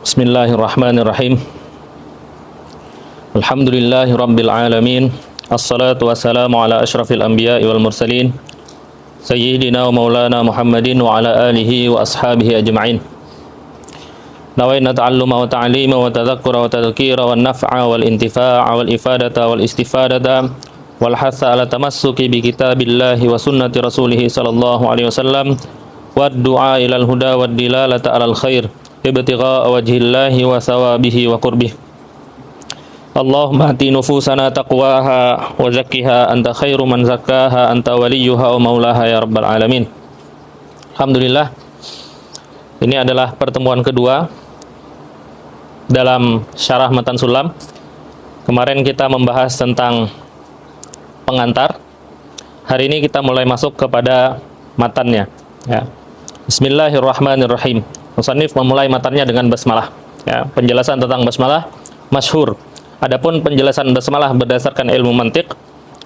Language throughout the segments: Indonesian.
Bismillahirrahmanirrahim. Alhamdulillahi rabbil alamin. Assalatu wassalamu ala asyrafil anbiya'i wal mursalin sayyidina wa maulana Muhammadin wa ala alihi wa ashabihi ajma'in. Nawaina ta'alluma wa ta'lima wa tadhakkura wa tadhkira wa naf'a wal intifa'a wal ifadata wal istifadata wal hatha ala tamassuki bi kitabillahi wa sunnati rasulih sallallahu alaihi wasallam wa du'a ilal huda wa dilalata alal khair ibtigha'a wajhillahi wa thawabihi wa qurbih. Allahumma ati nufusana taqwaha wa zakkiha anta khairu man zakkaha anta waliyuha wa maulaha ya rabbal alamin. Alhamdulillah, ini adalah pertemuan kedua dalam syarah Matan Sulam. Kemarin kita membahas tentang pengantar. Hari ini kita mulai masuk kepada matannya, ya. Bismillahirrahmanirrahim. Musannif memulai matannya dengan basmalah. Ya, penjelasan tentang basmalah masyhur. Adapun penjelasan basmalah berdasarkan ilmu mantik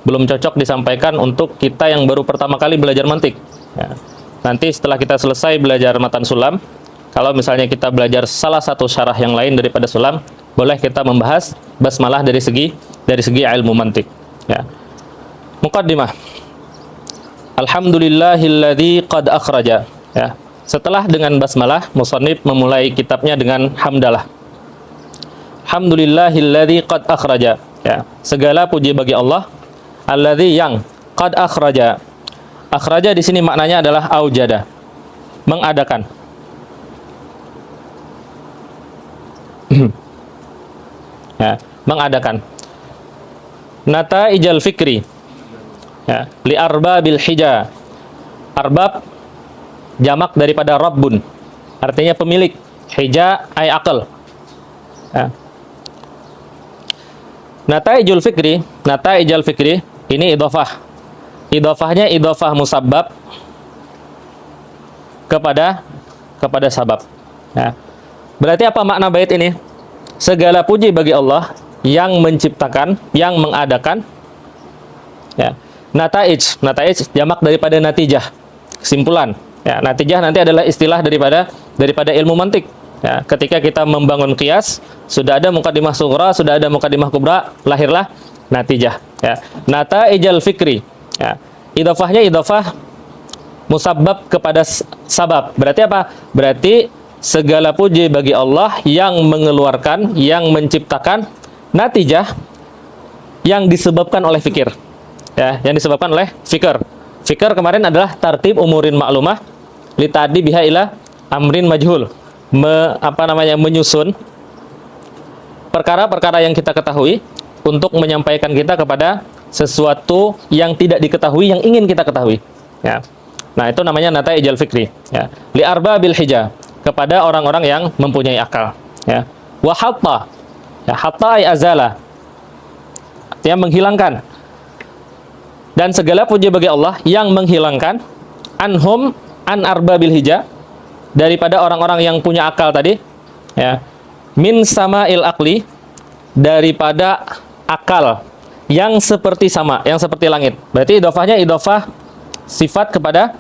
belum cocok disampaikan untuk kita yang baru pertama kali belajar mantik. Ya. Nanti setelah kita selesai belajar matan sulam, kalau misalnya kita belajar salah satu syarah yang lain daripada sulam, boleh kita membahas basmalah dari segi ilmu mantik. Ya. Muqaddimah. Alhamdulillahilladzi qad akhraja. Ya. Setelah dengan basmalah, musannif memulai kitabnya dengan hamdalah. Alhamdulillahilladzi qad akhraja. Ya, segala puji bagi Allah, alladzi yang qad akhraja. Akhraja di sini maknanya adalah aujada, mengadakan. Ya, mengadakan. Nataijal fikri. Ya, li arbabil hija. Arbab jamak daripada rabbun, artinya pemilik. Hija ay akal. Ya. Nataijul fikri ini idhofah. Idhofahnya idhofah musabbab kepada sabab. Ya. Berarti apa makna bait ini? Segala puji bagi Allah yang menciptakan, yang mengadakan. Ya. Nataij jamak daripada natijah, kesimpulan. Ya, natijah nanti adalah istilah daripada ilmu mantik. Ya, ketika kita membangun qiyas, sudah ada muqaddimah sughra, sudah ada muqaddimah kubra, lahirlah natijah. Ya. Nataijal fikri. Ya. Idhofahnya idhofah musabbab kepada sabab. Berarti apa? Berarti segala puji bagi Allah yang mengeluarkan, yang menciptakan natijah yang disebabkan oleh fikir. Ya, yang disebabkan oleh fikir. Fikir kemarin adalah tartib umurin maklumah litadi biha ila amrin majhul. Menyusun perkara-perkara yang kita ketahui untuk menyampaikan kita kepada sesuatu yang tidak diketahui, yang ingin kita ketahui. Ya. Nah, itu namanya nataijal fikri. Ya. Li arbabil hija, kepada orang-orang yang mempunyai akal. Ya. Wa hatta. Ya, hatta ay azala. Artinya menghilangkan. Dan segala puji bagi Allah yang menghilangkan anhum an arbabil hija, daripada orang-orang yang punya akal tadi, ya, min sama'il aqli, daripada akal yang seperti sama, yang seperti langit. Berarti idhofahnya idhofah sifat kepada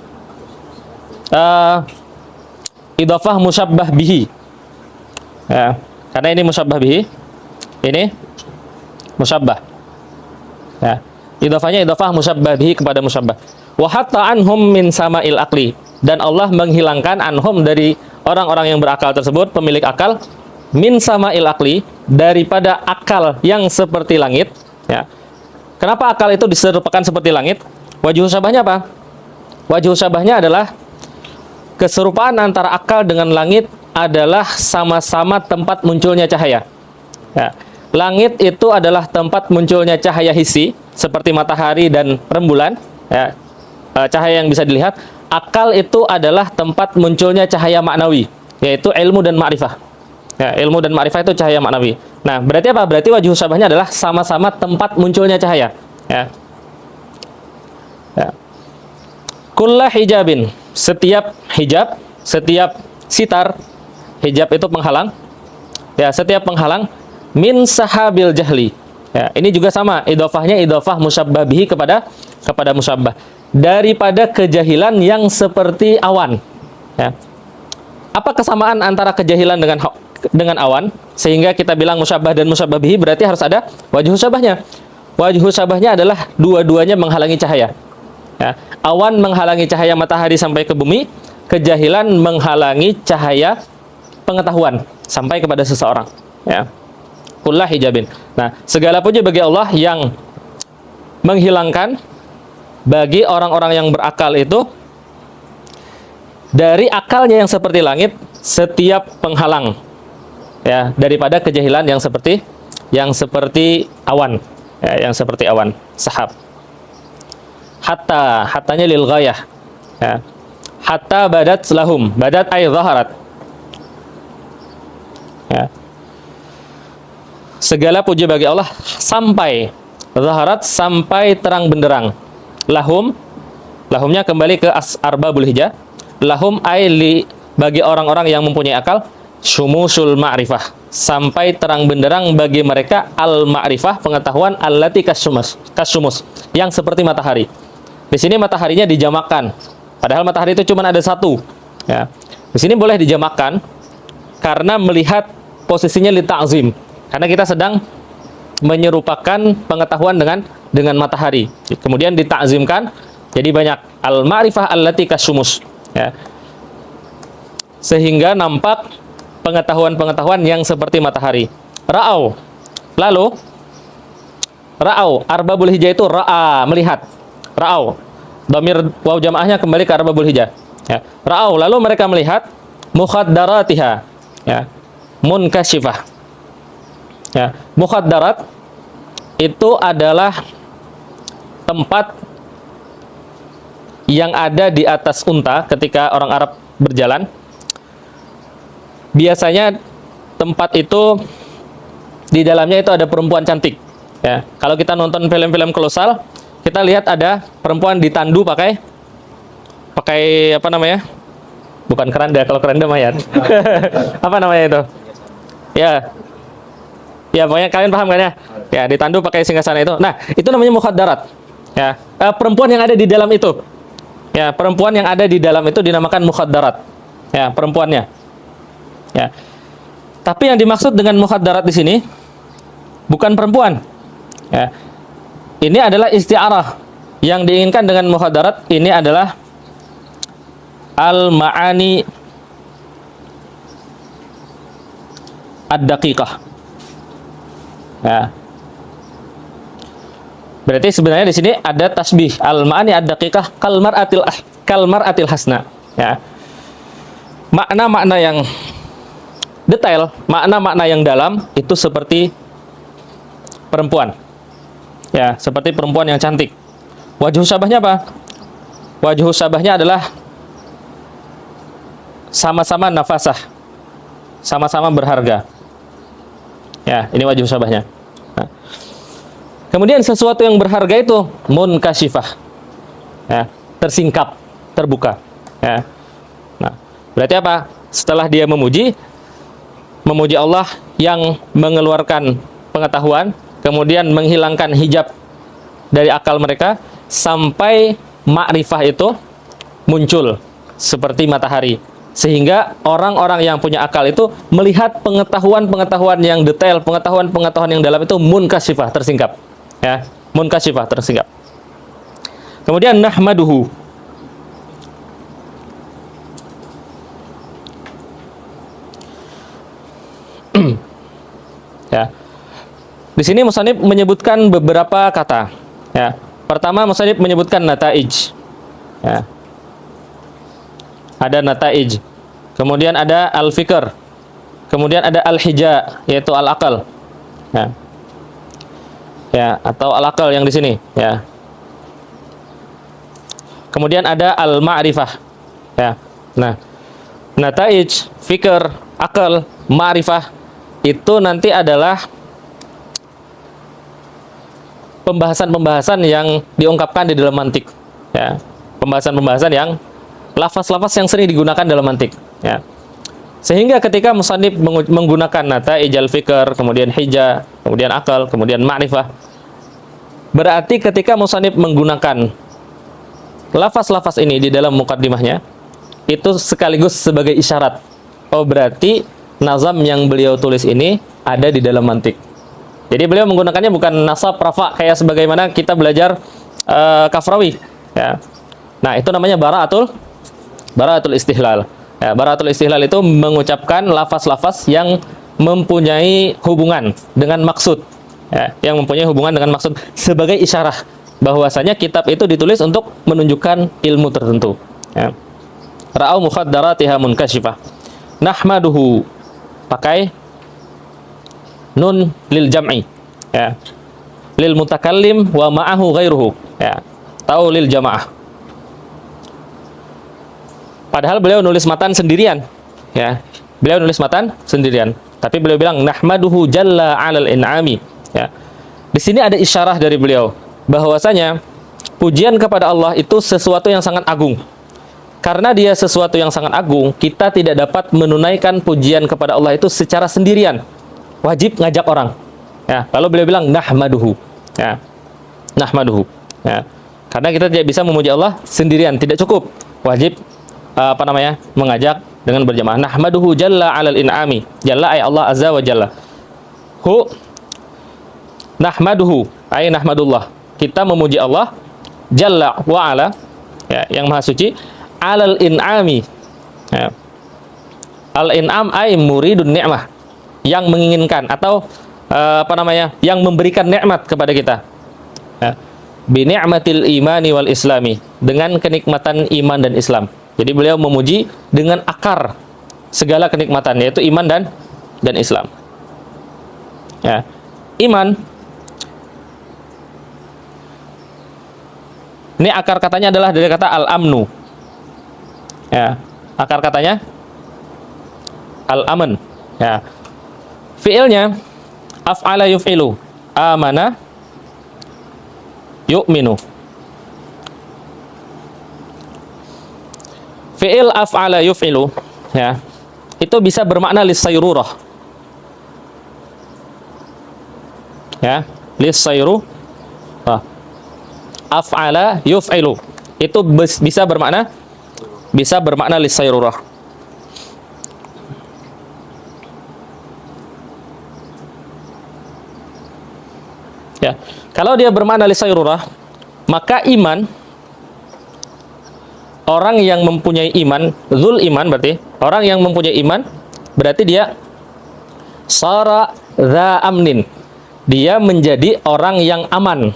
idhofah musyabbah bihi. Ya, karena ini musyabbah bihi, ini musyabbah. Ya, idhofahnya idhofah musyabbah bihi kepada musyabbah. Wa hatta anhum min sama'il aqli, dan Allah menghilangkan anhum dari orang-orang yang berakal tersebut, pemilik akal, min sama'il aqli, daripada akal yang seperti langit. Ya. Kenapa akal itu diserupakan seperti langit? Wajhu syabahnya apa? Wajhu syabahnya adalah keserupaan antara akal dengan langit adalah sama-sama tempat munculnya cahaya. Ya. Langit itu adalah tempat munculnya cahaya hissi, seperti matahari dan rembulan. Ya. Cahaya yang bisa dilihat. Akal itu adalah tempat munculnya cahaya maknawi, yaitu ilmu dan ma'rifah. Ya, ilmu dan ma'rifah itu cahaya maknawi. Nah, berarti apa? Berarti wajhu syabahnya adalah sama-sama tempat munculnya cahaya. Ya. Ya. Kullah hijabin, setiap hijab, setiap sitar, hijab itu penghalang. Ya, setiap penghalang min sahabil jahli. Ya, ini juga sama, idhofahnya idhofah musyabbah bihi kepada musyabbah. Daripada kejahilan yang seperti awan. Ya. Apa kesamaan antara kejahilan dengan dengan awan, sehingga kita bilang musyabbah dan musyabbah bihi, berarti harus ada wajhu syabahnya. Wajhu syabahnya adalah dua-duanya menghalangi cahaya. Ya, awan menghalangi cahaya matahari sampai ke bumi, kejahilan menghalangi cahaya pengetahuan sampai kepada seseorang. Ya. Kullah hijabin. Nah, segala puji bagi Allah yang menghilangkan bagi orang-orang yang berakal itu dari akalnya yang seperti langit setiap penghalang, ya, daripada kejahilan yang seperti awan, ya, yang seperti awan sahab. Hatanya lil ghayah, ya. Hatta badat lahum, badat ay zaharat, ya. Segala puji bagi Allah sampai zaharat, sampai terang benderang. Lahumnya kembali ke arbabul hijah. Lahum ay li, bagi orang-orang yang mempunyai akal, syumusul ma'rifah, sampai terang benderang bagi mereka al ma'rifah, pengetahuan, allati kasyumus, yang seperti matahari. Di sini mataharinya dijamakkan, padahal matahari itu cuma ada satu. Ya. Di sini boleh dijamakkan karena melihat posisinya li ta'zim, karena kita sedang menyerupakan pengetahuan dengan matahari. Kemudian ditakzimkan, jadi banyak al ma'rifah allati kasyumus. Ya. Sehingga nampak pengetahuan-pengetahuan yang seperti matahari. Ra'au. Lalu ra'au, arbabul hijah itu ra'a, melihat. Ra'au. Dhamir waw jamaahnya kembali ke arbabul hijah. Ya. Ra'au, lalu mereka melihat mukhaddaratiha. Ya. Munkashifah. Ya. Mukhaddarat itu adalah tempat yang ada di atas unta ketika orang Arab berjalan. Biasanya tempat itu di dalamnya itu ada perempuan cantik. Ya, kalau kita nonton film-film kolosal, kita lihat ada perempuan ditandu pakai apa namanya? Bukan keranda, kalau keranda mayat. Apa namanya itu? Ya. Ya, pokoknya kalian paham kan ya? Ya, ditandu pakai singgasana itu. Nah, itu namanya mukhaddarat. Ya, perempuan yang ada di dalam itu. Ya, perempuan yang ada di dalam itu dinamakan mukhaddarat. Ya, perempuannya. Ya. Tapi yang dimaksud dengan mukhaddarat di sini bukan perempuan. Ya. Ini adalah isti'arah. Yang diinginkan dengan mukhaddarat ini adalah al-ma'ani ad-daqiqah. Ya. Berarti sebenarnya di sini ada tasbih al-ma'ani ad-daqiqah kalmar'atil hasna. Ya. Makna-makna yang detail, makna-makna yang dalam itu seperti perempuan. Ya, seperti perempuan yang cantik. Wajhu syabahnya apa? Wajhu syabahnya adalah sama-sama nafasah. Sama-sama berharga. Ya, ini wajhu syabahnya. Nah. Kemudian sesuatu yang berharga itu munkashifah. Ya, tersingkap, terbuka. Ya. Nah, berarti apa? Setelah dia memuji Allah yang mengeluarkan pengetahuan, kemudian menghilangkan hijab dari akal mereka, sampai ma'rifah itu muncul seperti matahari. Sehingga orang-orang yang punya akal itu melihat pengetahuan-pengetahuan yang detail, pengetahuan-pengetahuan yang dalam itu munkashifah, tersingkap. Ya, munkashifah, tersingkap. Kemudian nahmaduhu. Ya. Di sini musannif menyebutkan beberapa kata. Ya. Pertama, musannif menyebutkan nataij. Ya. Ada nataij. Kemudian ada al-fikr. Kemudian ada al-hija, yaitu al-aqal. Ya. Ya, atau al-aqal yang di sini, ya. Kemudian ada al-ma'rifah. Ya. Nah, nataij, fikr, akal, ma'rifah itu nanti adalah pembahasan-pembahasan yang diungkapkan di dalam mantik. Ya. Pembahasan-pembahasan yang lafaz-lafaz yang sering digunakan dalam mantik. Ya. Sehingga ketika musannif menggunakan nataij al-fikr, kemudian hija, kemudian akal, kemudian ma'rifah, berarti ketika musannif menggunakan lafaz-lafaz ini di dalam mukaddimahnya, itu sekaligus sebagai isyarat. Oh, berarti nazam yang beliau tulis ini ada di dalam mantik. Jadi beliau menggunakannya bukan nasab rafa kayak sebagaimana kita belajar kafrawi. Ya. Nah itu namanya bara'atul istihlal. Ya, bara'atul istihlal itu mengucapkan lafaz-lafaz yang mempunyai hubungan dengan maksud. Ya, yang mempunyai hubungan dengan maksud sebagai isyarah bahwasanya kitab itu ditulis untuk menunjukkan ilmu tertentu. Ya. Ra'au mukhaddaratiha munkashifah. Nahmaduhu pakai nun lil jam'i. Ya. Lil mutakallim wa ma'ahu ghairuhu. Ya. Atau lil jamaah. Padahal beliau nulis matan sendirian. Ya. Beliau nulis matan sendirian. Tapi beliau bilang nahmaduhu jalla 'alal in'ami. Ya. Di sini ada isyarah dari beliau bahwasanya pujian kepada Allah itu sesuatu yang sangat agung. Karena dia sesuatu yang sangat agung, kita tidak dapat menunaikan pujian kepada Allah itu secara sendirian. Wajib ngajak orang. Ya, lalu beliau bilang nahmaduhu. Ya. Nahmaduhu. Ya. Karena kita tidak bisa memuji Allah sendirian, tidak cukup. Wajib mengajak dengan berjamaah. Nahmaduhu jalla 'alal in'ami. Jalla ay Allah azza wa jalla. Hu nahmaduhu ay nahmadullah. Kita memuji Allah jalla wa ala, ya, yang maha suci, 'alal in'ami. Ya. Al-in'am ay muridun ni'mah, yang menginginkan atau yang memberikan nikmat kepada kita. Ya. Bi ni'matil imani wal islami, dengan kenikmatan iman dan Islam. Jadi beliau memuji dengan akar segala kenikmatan, yaitu iman dan Islam. Ya. Iman ini akar katanya adalah dari kata al-amnu. Ya, akar katanya al-aman. Ya. Fi'ilnya af'ala yuf'ilu, amana yu'minu. Fi'il af'ala yuf'ilu, ya, itu bisa bermakna lis-sayrurah. Ya, lis-sayrurah. Af'ala yuf'ilu itu bisa bermakna lis-sayrurah. Ya, kalau dia bermakna lis-sayrurah, maka iman, orang yang mempunyai iman, zul iman berarti orang yang mempunyai iman, berarti dia sara dza amnin, dia menjadi orang yang aman.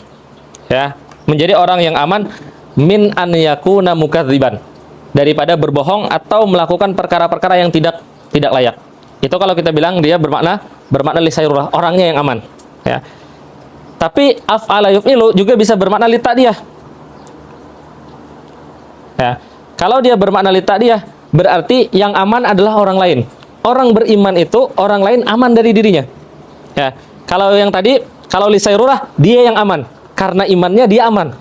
Ya, menjadi orang yang aman min an yakuna mukadziban, daripada berbohong atau melakukan perkara-perkara yang tidak layak. Itu kalau kita bilang dia bermakna lisairullah, orangnya yang aman. Ya. Tapi af'ala yuf'ilu juga bisa bermakna litadiyah. Ya. Kalau dia bermakna litadiyah, berarti yang aman adalah orang lain. Orang beriman itu orang lain aman dari dirinya. Ya. Kalau yang tadi, kalau lisairullah dia yang aman, karena imannya dia aman.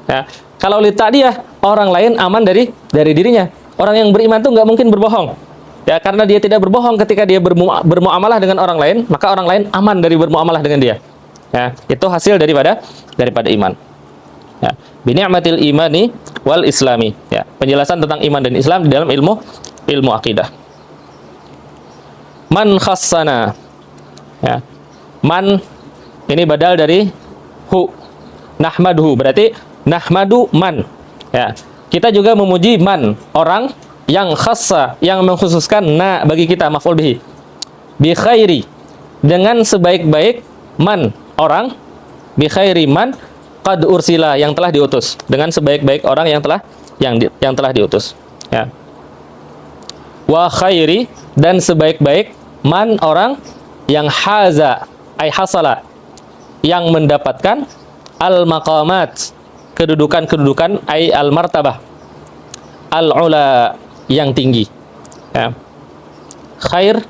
Ya. Kalau litadiyah, orang lain aman dari dirinya. Orang yang beriman itu nggak mungkin berbohong. Ya, karena dia tidak berbohong ketika dia bermuamalah dengan orang lain, maka orang lain aman dari bermuamalah dengan dia. Ya, itu hasil daripada iman. Ya, bi ni'matil imani wal islami. Ya, penjelasan tentang iman dan Islam di dalam ilmu akidah. Man khassana. Ya. Man ini badal dari hu. Nahmaduhu berarti nahmadu man. Ya. Kita juga memuji man, orang yang khassa, yang mengkhususkan na bagi kita, maf'ul bihi. Bi khairi, dengan sebaik-baik man, orang, bi khairi man qad ursila, yang telah diutus, dengan sebaik-baik orang yang telah diutus. Ya. Wa khairi, dan sebaik-baik man, orang yang haza ay hasala, yang mendapatkan al maqamat, kedudukan ay al martabah, al ula, yang tinggi. Ya. Khair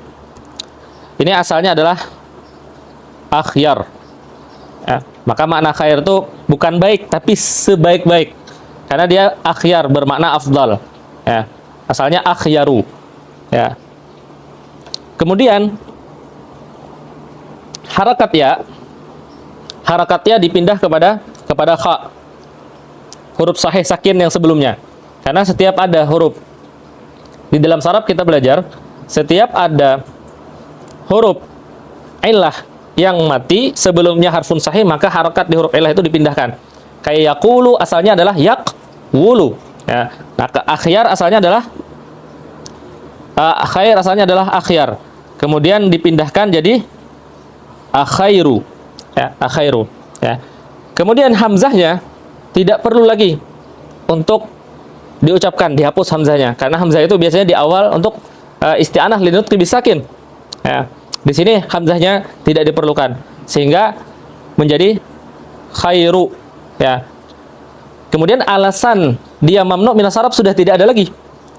ini asalnya adalah akhyar. Ya. Maka makna khair itu bukan baik, tapi sebaik-baik. Karena dia akhyar bermakna afdal. Ya. Asalnya akhyaru. Ya. Kemudian harakatnya dipindah kepada kha, huruf sahih sakin yang sebelumnya. Karena setiap ada huruf di dalam saraf, kita belajar setiap ada huruf illah yang mati sebelumnya harfun sahih, maka harokat di huruf illah itu dipindahkan. Kayak yaqulu asalnya adalah yaqwulu. Ya. Nah, akhyar asalnya adalah khair asalnya adalah akhyar. Kemudian dipindahkan jadi akhairu. Ya, akhairu. Ya. Kemudian hamzahnya tidak perlu lagi untuk diucapkan, dihapus hamzahnya, karena hamzah itu biasanya di awal untuk isti'anah linutqi bisakin. Ya. Di sini hamzahnya tidak diperlukan, sehingga menjadi khairu. Ya. Kemudian alasan dia mamnu minas sarf sudah tidak ada lagi.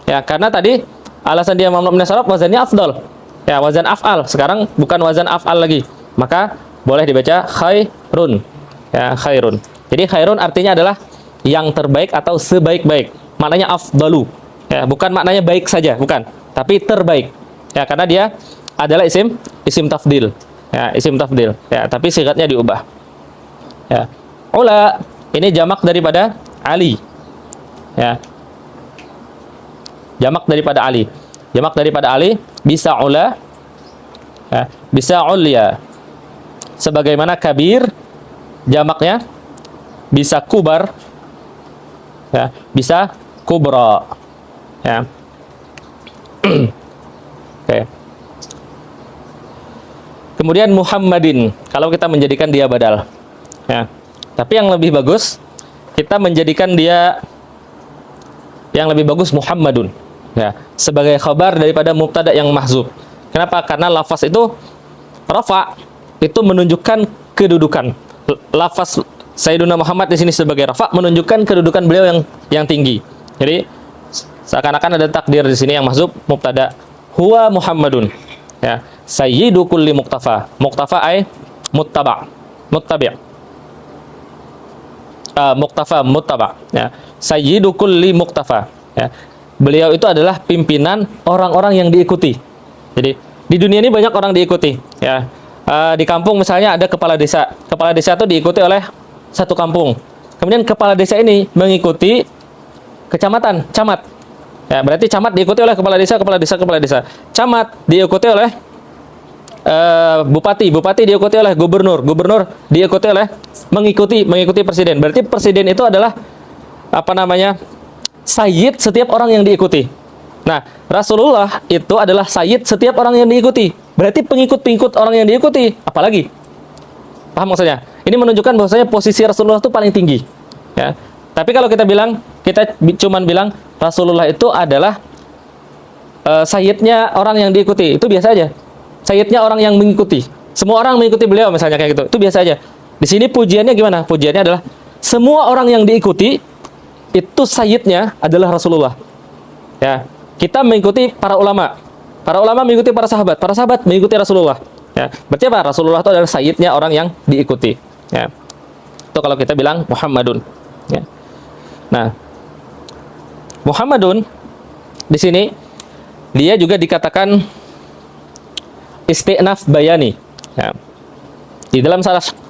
Ya, karena tadi alasan dia mamnu minas sarf wazannya afdal. Ya, wazan af'al. Sekarang bukan wazan af'al lagi. Maka boleh dibaca khairun. Ya, khairun. Jadi khairun artinya adalah yang terbaik atau sebaik-baik. Maknanya afdalu. Ya, bukan maknanya baik saja, bukan, tapi terbaik. Ya, karena dia adalah isim tafdil. Ya, isim tafdil. Ya, tapi sigatnya diubah. Ya. Ula ini jamak daripada Ali. Ya. Jamak daripada Ali. Jamak daripada Ali bisa ula, ya, bisa ulya. Sebagaimana kabir jamaknya bisa kubar, ya, bisa kubra. Ya. Oke. Kemudian Muhammadin, kalau kita menjadikan dia badal. Ya. Tapi yang lebih bagus kita menjadikan dia, yang lebih bagus Muhammadun. Ya, sebagai khabar daripada mubtada yang mahzuf. Kenapa? Karena lafaz itu rafa itu menunjukkan kedudukan. Lafaz Sayyiduna Muhammad di sini sebagai rafa menunjukkan kedudukan beliau yang tinggi. Jadi seakan-akan ada takdir di sini yang mahzuf mubtada huwa Muhammadun. Ya, sayyidu kulli muqtafa. Muqtafa ay muttaba. Muttabi'. Muqtafa muttaba. Ya, sayyidu kulli muqtafa. Ya. Beliau itu adalah pimpinan orang-orang yang diikuti. Jadi di dunia ini banyak orang diikuti. Ya, di kampung misalnya ada kepala desa. Kepala desa itu diikuti oleh satu kampung. Kemudian kepala desa ini mengikuti kecamatan, camat. Ya, berarti camat diikuti oleh kepala desa, kepala desa, kepala desa. Camat diikuti oleh bupati, bupati diikuti oleh gubernur, gubernur diikuti oleh mengikuti presiden. Berarti presiden itu adalah apa namanya? Sayyid setiap orang yang diikuti. Nah, Rasulullah itu adalah sayyid setiap orang yang diikuti. Berarti pengikut-pengikut orang yang diikuti, apalagi? Paham maksudnya? Ini menunjukkan bahwasanya posisi Rasulullah itu paling tinggi. Ya. Tapi kalau kita cuman bilang Rasulullah itu adalah sayyidnya orang yang diikuti, itu biasa aja. Sayyidnya orang yang mengikuti. Semua orang mengikuti beliau misalnya kayak gitu. Itu biasa aja. Di sini pujiannya gimana? Pujiannya adalah semua orang yang diikuti itu sayyidnya adalah Rasulullah. Ya, kita mengikuti para ulama. Para ulama mengikuti para sahabat mengikuti Rasulullah. Ya, berarti apa? Rasulullah itu adalah sayyidnya orang yang diikuti. Ya. Itu kalau kita bilang Muhammadun. Ya. Nah, Muhammadun di sini dia juga dikatakan isti'naf bayani. Ya. Di dalam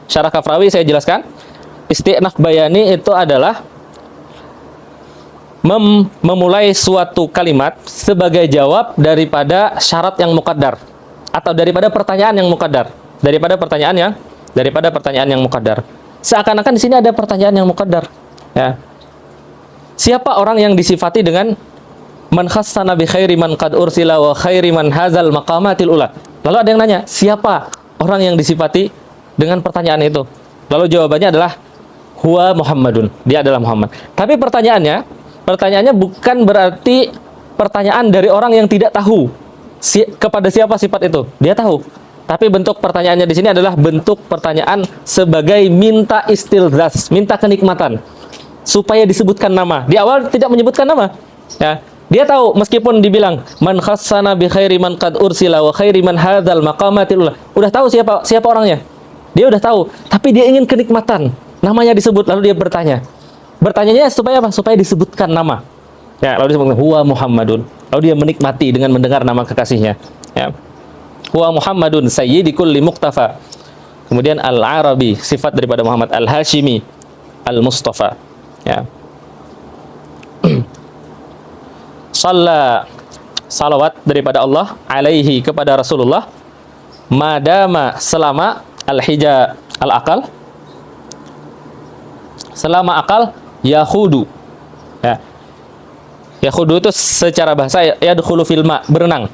syarah Kafrawi saya jelaskan, isti'naf bayani itu adalah memulai suatu kalimat sebagai jawab daripada syarat yang muqaddar atau daripada pertanyaan yang muqaddar, daripada pertanyaan yang muqaddar. Seakan-akan di sini ada pertanyaan yang muqaddar. Ya. Siapa orang yang disifati dengan man khassana bi khairi man qad ursila wa khairi man hazal maqamatil ula? Lalu ada yang nanya, siapa orang yang disifati dengan pertanyaan itu? Lalu jawabannya adalah huwa Muhammadun. Dia adalah Muhammad. Tapi pertanyaannya bukan berarti pertanyaan dari orang yang tidak tahu kepada siapa sifat itu. Dia tahu. Tapi bentuk pertanyaannya di sini adalah bentuk pertanyaan sebagai minta istilzaz, minta kenikmatan, supaya disebutkan nama. Di awal tidak menyebutkan nama. Ya, dia tahu meskipun dibilang man khassana bi khairi man qad ursila wa khairi man hadzal maqamatil ula. Udah tahu siapa orangnya. Dia udah tahu, tapi dia ingin kenikmatan. Namanya disebut lalu dia bertanya. Bertanyanya supaya apa? Supaya disebutkan nama. Ya, lalu disebutkan huwa Muhammadun. Lalu dia menikmati dengan mendengar nama kekasihnya. Ya. Huwa Muhammadun sayyidi kulli muqtafa. Kemudian al-Arabi, sifat daripada Muhammad, al-Hashimi, al-Mustafa. Ya. Salawat daripada Allah alaihi kepada Rasulullah madama selama al-hija al-akal, selama akal yakhudu. Ya. Yakhudu itu secara bahasa yadkhulu fil ma, berenang.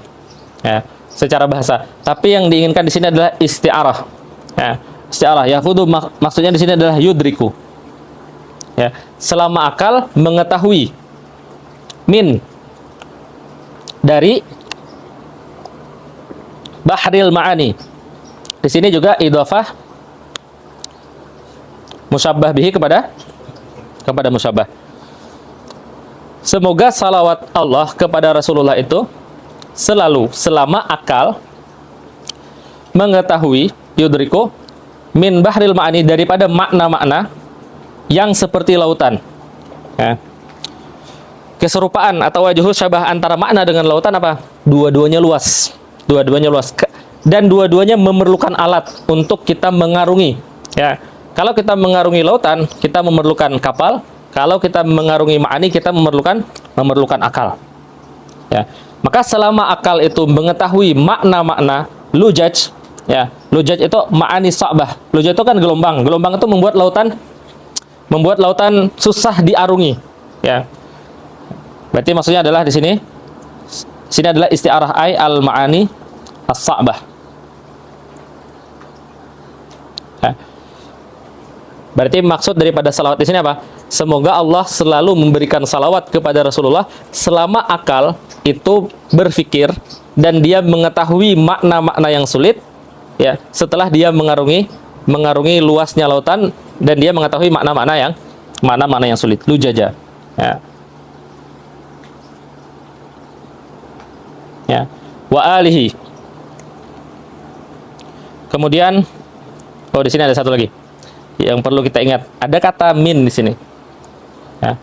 Ya, secara bahasa. Tapi yang diinginkan di sini adalah isti'arah. Ya, isti'arah. Yakhudu maksudnya di sini adalah yudriku. Ya, selama akal mengetahui min dari bahril ma'ani. Di sini juga idhofah musyabbah bihi kepada musyabbah. Semoga salawat Allah kepada Rasulullah itu selalu selama akal mengetahui yudriku min bahril ma'ani, daripada makna-makna yang seperti lautan. Ya. Keserupaan atau wajhul syabah antara makna dengan lautan apa? Dua-duanya luas. Dua-duanya luas. Dan dua-duanya memerlukan alat untuk kita mengarungi. Ya. Kalau kita mengarungi lautan, kita memerlukan kapal. Kalau kita mengarungi ma'ani, kita memerlukan akal. Ya. Maka selama akal itu mengetahui makna-makna lujaj, ya. Lujaj itu ma'ani sa'bah. Lujaj itu kan gelombang. Gelombang itu membuat lautan susah diarungi. Ya. Berarti maksudnya adalah di sini adalah isti'arah ay al-ma'ani as-sa'bah. Ya. Berarti maksud daripada salawat di sini apa? Semoga Allah selalu memberikan salawat kepada Rasulullah selama akal itu berpikir dan dia mengetahui makna-makna yang sulit, ya, setelah dia mengarungi luasnya lautan dan dia mengetahui makna-makna yang sulit. Lujaja. Ya. Ya. Wa alihi. Kemudian di sini ada satu lagi yang perlu kita ingat. Ada kata min di sini. Ya.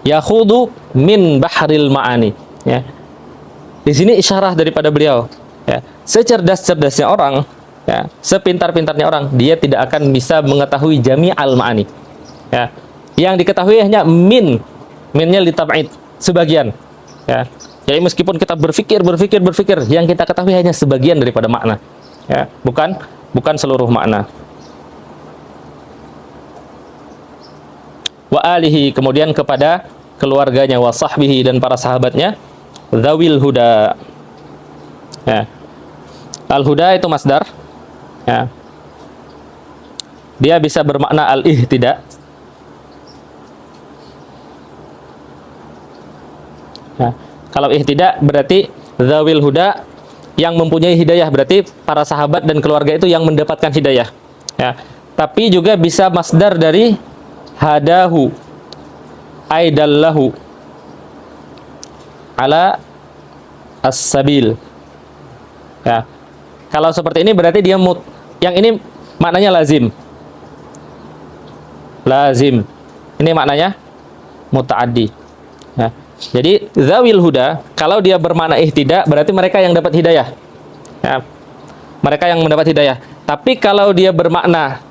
Yakhudu min bahril ma'ani. Ya. Di sini isyarah daripada beliau. Ya. Secerdas-cerdasnya orang, ya, sepintar-pintarnya orang, dia tidak akan bisa mengetahui jami'al ma'ani. Ya. Yang diketahui hanya min. Minnya litab'id, sebagian. Ya. Jadi meskipun kita berpikir, yang kita ketahui hanya sebagian daripada makna. Ya. Bukan seluruh makna. Wa alihi, kemudian kepada keluarganya, wa sahbihi, dan para sahabatnya, dzawil huda. Ya. Al-huda itu masdar. Ya. Dia bisa bermakna al-ihtida. Ya. Kalau ihtida berarti dzawil huda, yang mempunyai hidayah, berarti para sahabat dan keluarga itu yang mendapatkan hidayah. Ya. Tapi juga bisa masdar dari hadahu aidallahu ala as-sabil. Ya. Kalau seperti ini berarti dia yang ini maknanya lazim. Lazim. Ini maknanya muta'addi. Ya. Jadi zawil huda, kalau dia bermakna ihtida, berarti mereka yang dapat hidayah. Ya. Mereka yang mendapat hidayah. Tapi kalau dia bermakna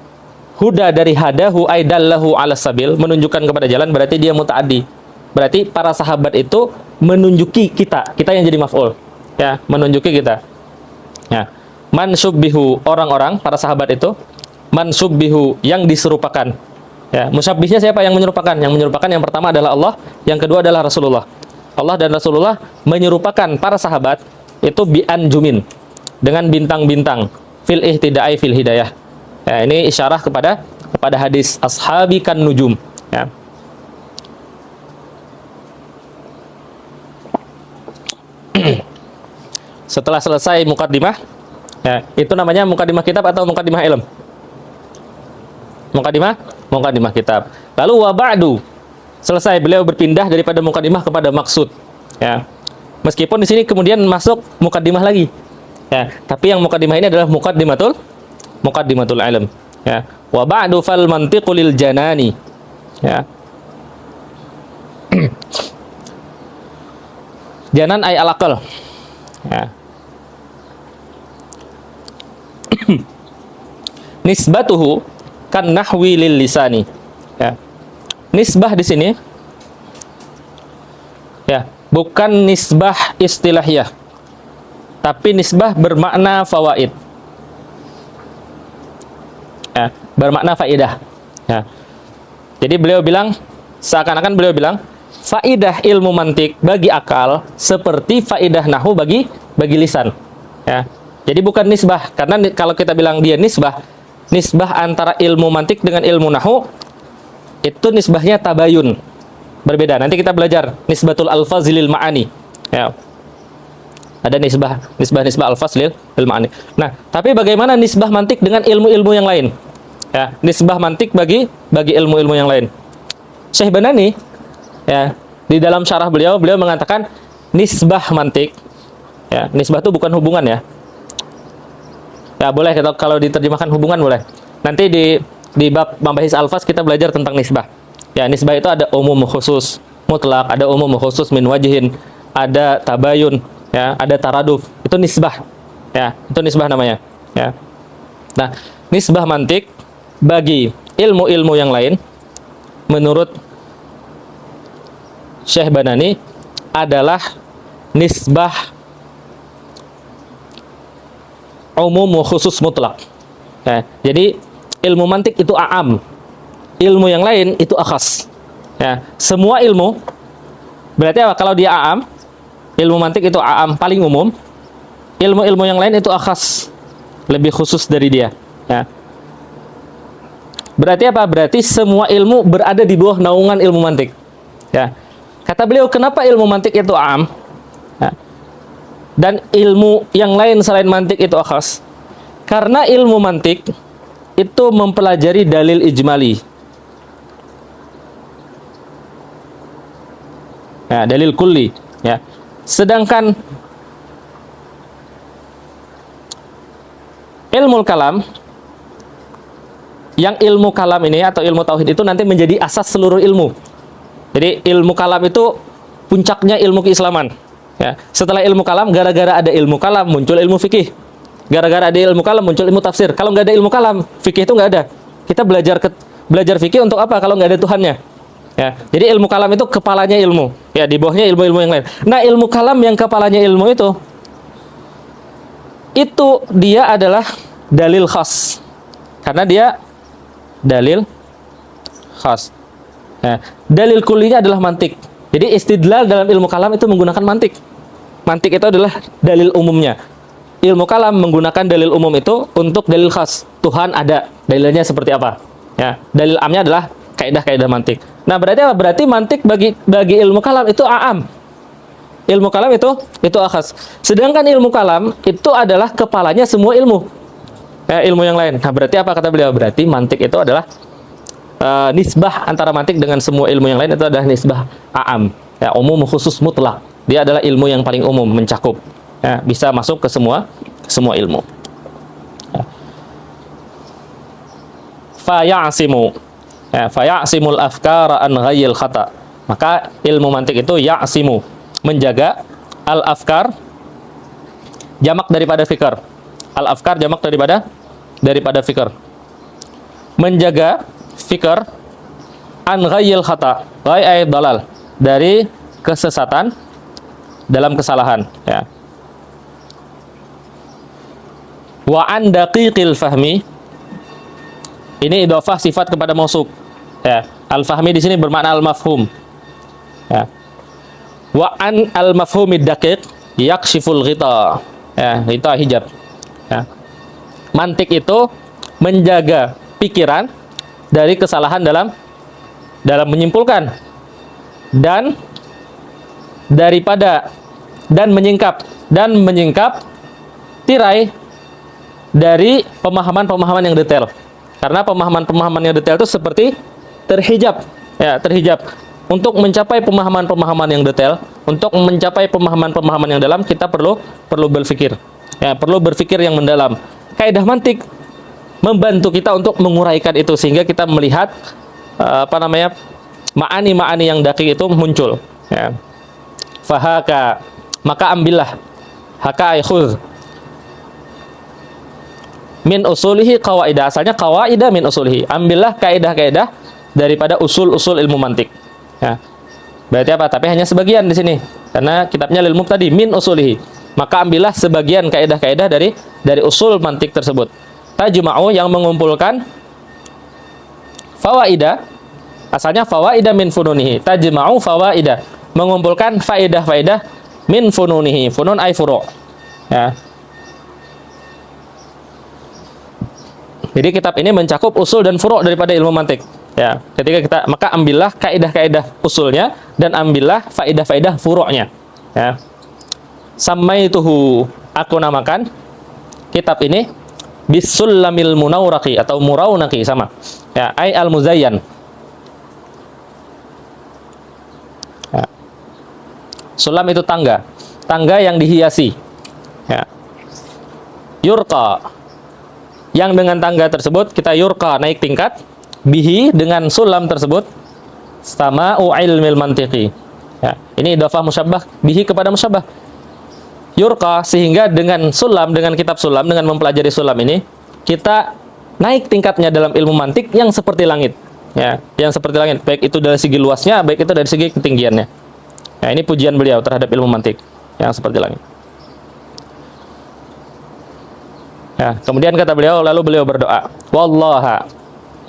huda dari hadahu aidallahu ala sabil, menunjukkan kepada jalan, berarti dia muta'addi. Berarti para sahabat itu menunjuki kita yang jadi maf'ul. Ya, menunjuki kita. Ya. Mansubbihu, orang-orang, para sahabat itu mansubbihu, yang diserupakan. Ya, musyabbihnya siapa yang menyerupakan? Yang menyerupakan yang pertama adalah Allah, yang kedua adalah Rasulullah. Allah dan Rasulullah menyerupakan para sahabat itu bi anjumin, dengan bintang-bintang, fil ihtida'i fil hidayah. Ya, ini isyarah kepada hadis ashabi kan nujum. Ya. Setelah selesai mukaddimah, ya, itu namanya mukaddimah kitab atau mukaddimah ilm? Mukaddimah kitab. Lalu wa ba'du, selesai, beliau berpindah daripada mukaddimah kepada maksud. Ya. Meskipun di sini kemudian masuk mukaddimah lagi. Ya, tapi yang mukaddimah ini adalah muqaddimatul ilm. Ya. Wa ba'du fal mantiqu lil janani. Ya. Janan ay al-aqal. Ya. Nisbatuhu kan nahwi lil lisani. Ya. Nisbah di sini, ya, bukan nisbah istilahiyah, tapi nisbah bermakna fawaid. Ya, bermakna faidah. Ya. Jadi beliau bilang, seakan-akan beliau bilang, faidah ilmu mantik bagi akal seperti faidah nahu bagi lisan. Ya. Jadi bukan nisbah, karena kalau kita bilang dia nisbah antara ilmu mantik dengan ilmu nahu itu nisbahnya tabayun, berbeda. Nanti kita belajar nisbatul alfaz lil ma'ani. Ya. Ada nisbah alfaz lil ma'ani. Nah, tapi bagaimana nisbah mantik dengan ilmu-ilmu yang lain? Ya, nisbah mantik bagi ilmu-ilmu yang lain. Syekh Banani, ya, di dalam syarah beliau mengatakan nisbah mantik. Ya, nisbah itu bukan hubungan ya. Ya, boleh kalau diterjemahkan hubungan boleh. Nanti di bab mabahis alfaz kita belajar tentang nisbah. Ya, nisbah itu ada umum khusus mutlak, ada umum khusus min wajhin, ada tabayun, ya, ada taraduf. Itu nisbah. Ya, itu nisbah namanya, ya. Nah, nisbah mantik bagi ilmu-ilmu yang lain menurut Syekh Banani adalah nisbah umum khusus mutlak. Ya, jadi ilmu mantik itu a'am, ilmu yang lain itu akhas. Ya, semua ilmu berarti apa? Kalau dia a'am, ilmu mantik itu a'am paling umum, ilmu-ilmu yang lain itu akhas, lebih khusus dari dia. Ya. Berarti apa? Berarti semua ilmu berada di bawah naungan ilmu mantik. Ya. Kata beliau, kenapa ilmu mantik itu a'am? Ya. Dan ilmu yang lain selain mantik itu akhas? Karena ilmu mantik itu mempelajari dalil ijmali. Ya, dalil kulli. Ya. Sedangkan ilmu kalam, yang ilmu kalam ini atau ilmu tauhid itu nanti menjadi asas seluruh ilmu. Jadi ilmu kalam itu puncaknya ilmu keislaman. Ya. Setelah ilmu kalam, gara-gara ada ilmu kalam muncul ilmu fikih. Gara-gara ada ilmu kalam muncul ilmu tafsir. Kalau nggak ada ilmu kalam, fikih itu nggak ada. Kita belajar fikih untuk apa kalau nggak ada Tuhannya? Ya. Jadi ilmu kalam itu kepalanya ilmu. Ya, di bawahnya ilmu-ilmu yang lain. Nah, ilmu kalam yang kepalanya ilmu itu dia adalah dalil khas. Karena dia dalil khas. Ya. Dalil kulinya adalah mantik. Jadi istidlal dalam ilmu kalam itu menggunakan mantik. Mantik itu adalah dalil umumnya. Ilmu kalam menggunakan dalil umum itu untuk dalil khas. Tuhan ada, dalilnya seperti apa? Ya, dalil amnya adalah kaidah-kaidah mantik. Nah, berarti apa? Berarti mantik bagi ilmu kalam itu a'am. Ilmu kalam itu akhas. Sedangkan ilmu kalam itu adalah kepalanya semua ilmu. Ya, ilmu yang lain. Nah, berarti apa kata beliau? Berarti mantik itu adalah nisbah antara mantik dengan semua ilmu yang lain itu adalah nisbah a'am. Ya, umum khusus mutlak. Dia adalah ilmu yang paling umum, mencakup. Ya, bisa masuk ke semua ilmu. Ya. Faya'simu. Ya, faya'simul afkara an ghayyil khata. Maka ilmu mantik itu ya'simu, menjaga al-afkar, jamak daripada fikr. Al-afkar jamak daripada fikr. Menjaga fikr an ghayyil khata, ghayy dalal, dari kesesatan dalam kesalahan, ya. Wa an daqiqil fahmi, ini idhofah sifat kepada mausuf. Ya, al-fahmi di sini bermakna al-mafhum. Ya. Wa an al-mafhumid daqiq yakshiful ghita. Ya, ghita hijab. Ya. Mantik itu menjaga pikiran dari kesalahan dalam menyimpulkan dan menyingkap tirai dari pemahaman-pemahaman yang detail. Karena pemahaman-pemahaman yang detail itu seperti terhijab. Ya, terhijab. Untuk mencapai pemahaman-pemahaman yang detail, untuk mencapai pemahaman-pemahaman yang dalam, kita perlu berpikir. Ya, perlu berpikir yang mendalam. Kaidah mantik membantu kita untuk menguraikan itu sehingga kita melihat ma'ani-ma'ani yang daqiq itu muncul. Ya. Fahaka, maka ambillah, haka ay khudh min usulihi qawaidah. Asalnya qawaidah min usulihi. Ambillah kaidah-kaidah daripada usul-usul ilmu mantik. Ya. Berarti apa? Tapi hanya sebagian di sini. Karena kitabnya lil mubtadi min usulihi. maka ambillah sebagian kaidah-kaidah dari usul mantik tersebut. Tajma'u yang mengumpulkan fawaida, asalnya fawaida min fununihi. Tajma'u fawaida, mengumpulkan faedah-faedah min fununihi. Funun ay furu'. Ya. Jadi kitab ini mencakup usul dan furu' daripada ilmu mantik. Ya, maka ambillah kaidah-kaidah usulnya dan ambillah faedah-faedah furu'nya. Ya. Samaituhu, aku namakan kitab ini Bisullamil Munawraqi atau Murawnaqi, sama. Ya, ai al-muzayyan. Ya. Sulam itu tangga, tangga yang dihiasi. Ya. Yurqa, yang dengan tangga tersebut kita yurqa, naik tingkat, bihi, dengan sulam tersebut, sama'u ilmil mantiqi. Ya, ini idhofah musyabbah bihi kepada musyabbah. Yurqa, sehingga dengan sulam, dengan kitab sulam, dengan mempelajari sulam ini, kita naik tingkatnya dalam ilmu mantik yang seperti langit. Ya, yang seperti langit, baik itu dari segi luasnya, baik itu dari segi ketinggiannya. Ya, ini pujian beliau terhadap ilmu mantik yang seperti langit. Ya, kemudian kata beliau, lalu beliau berdoa, wallaha.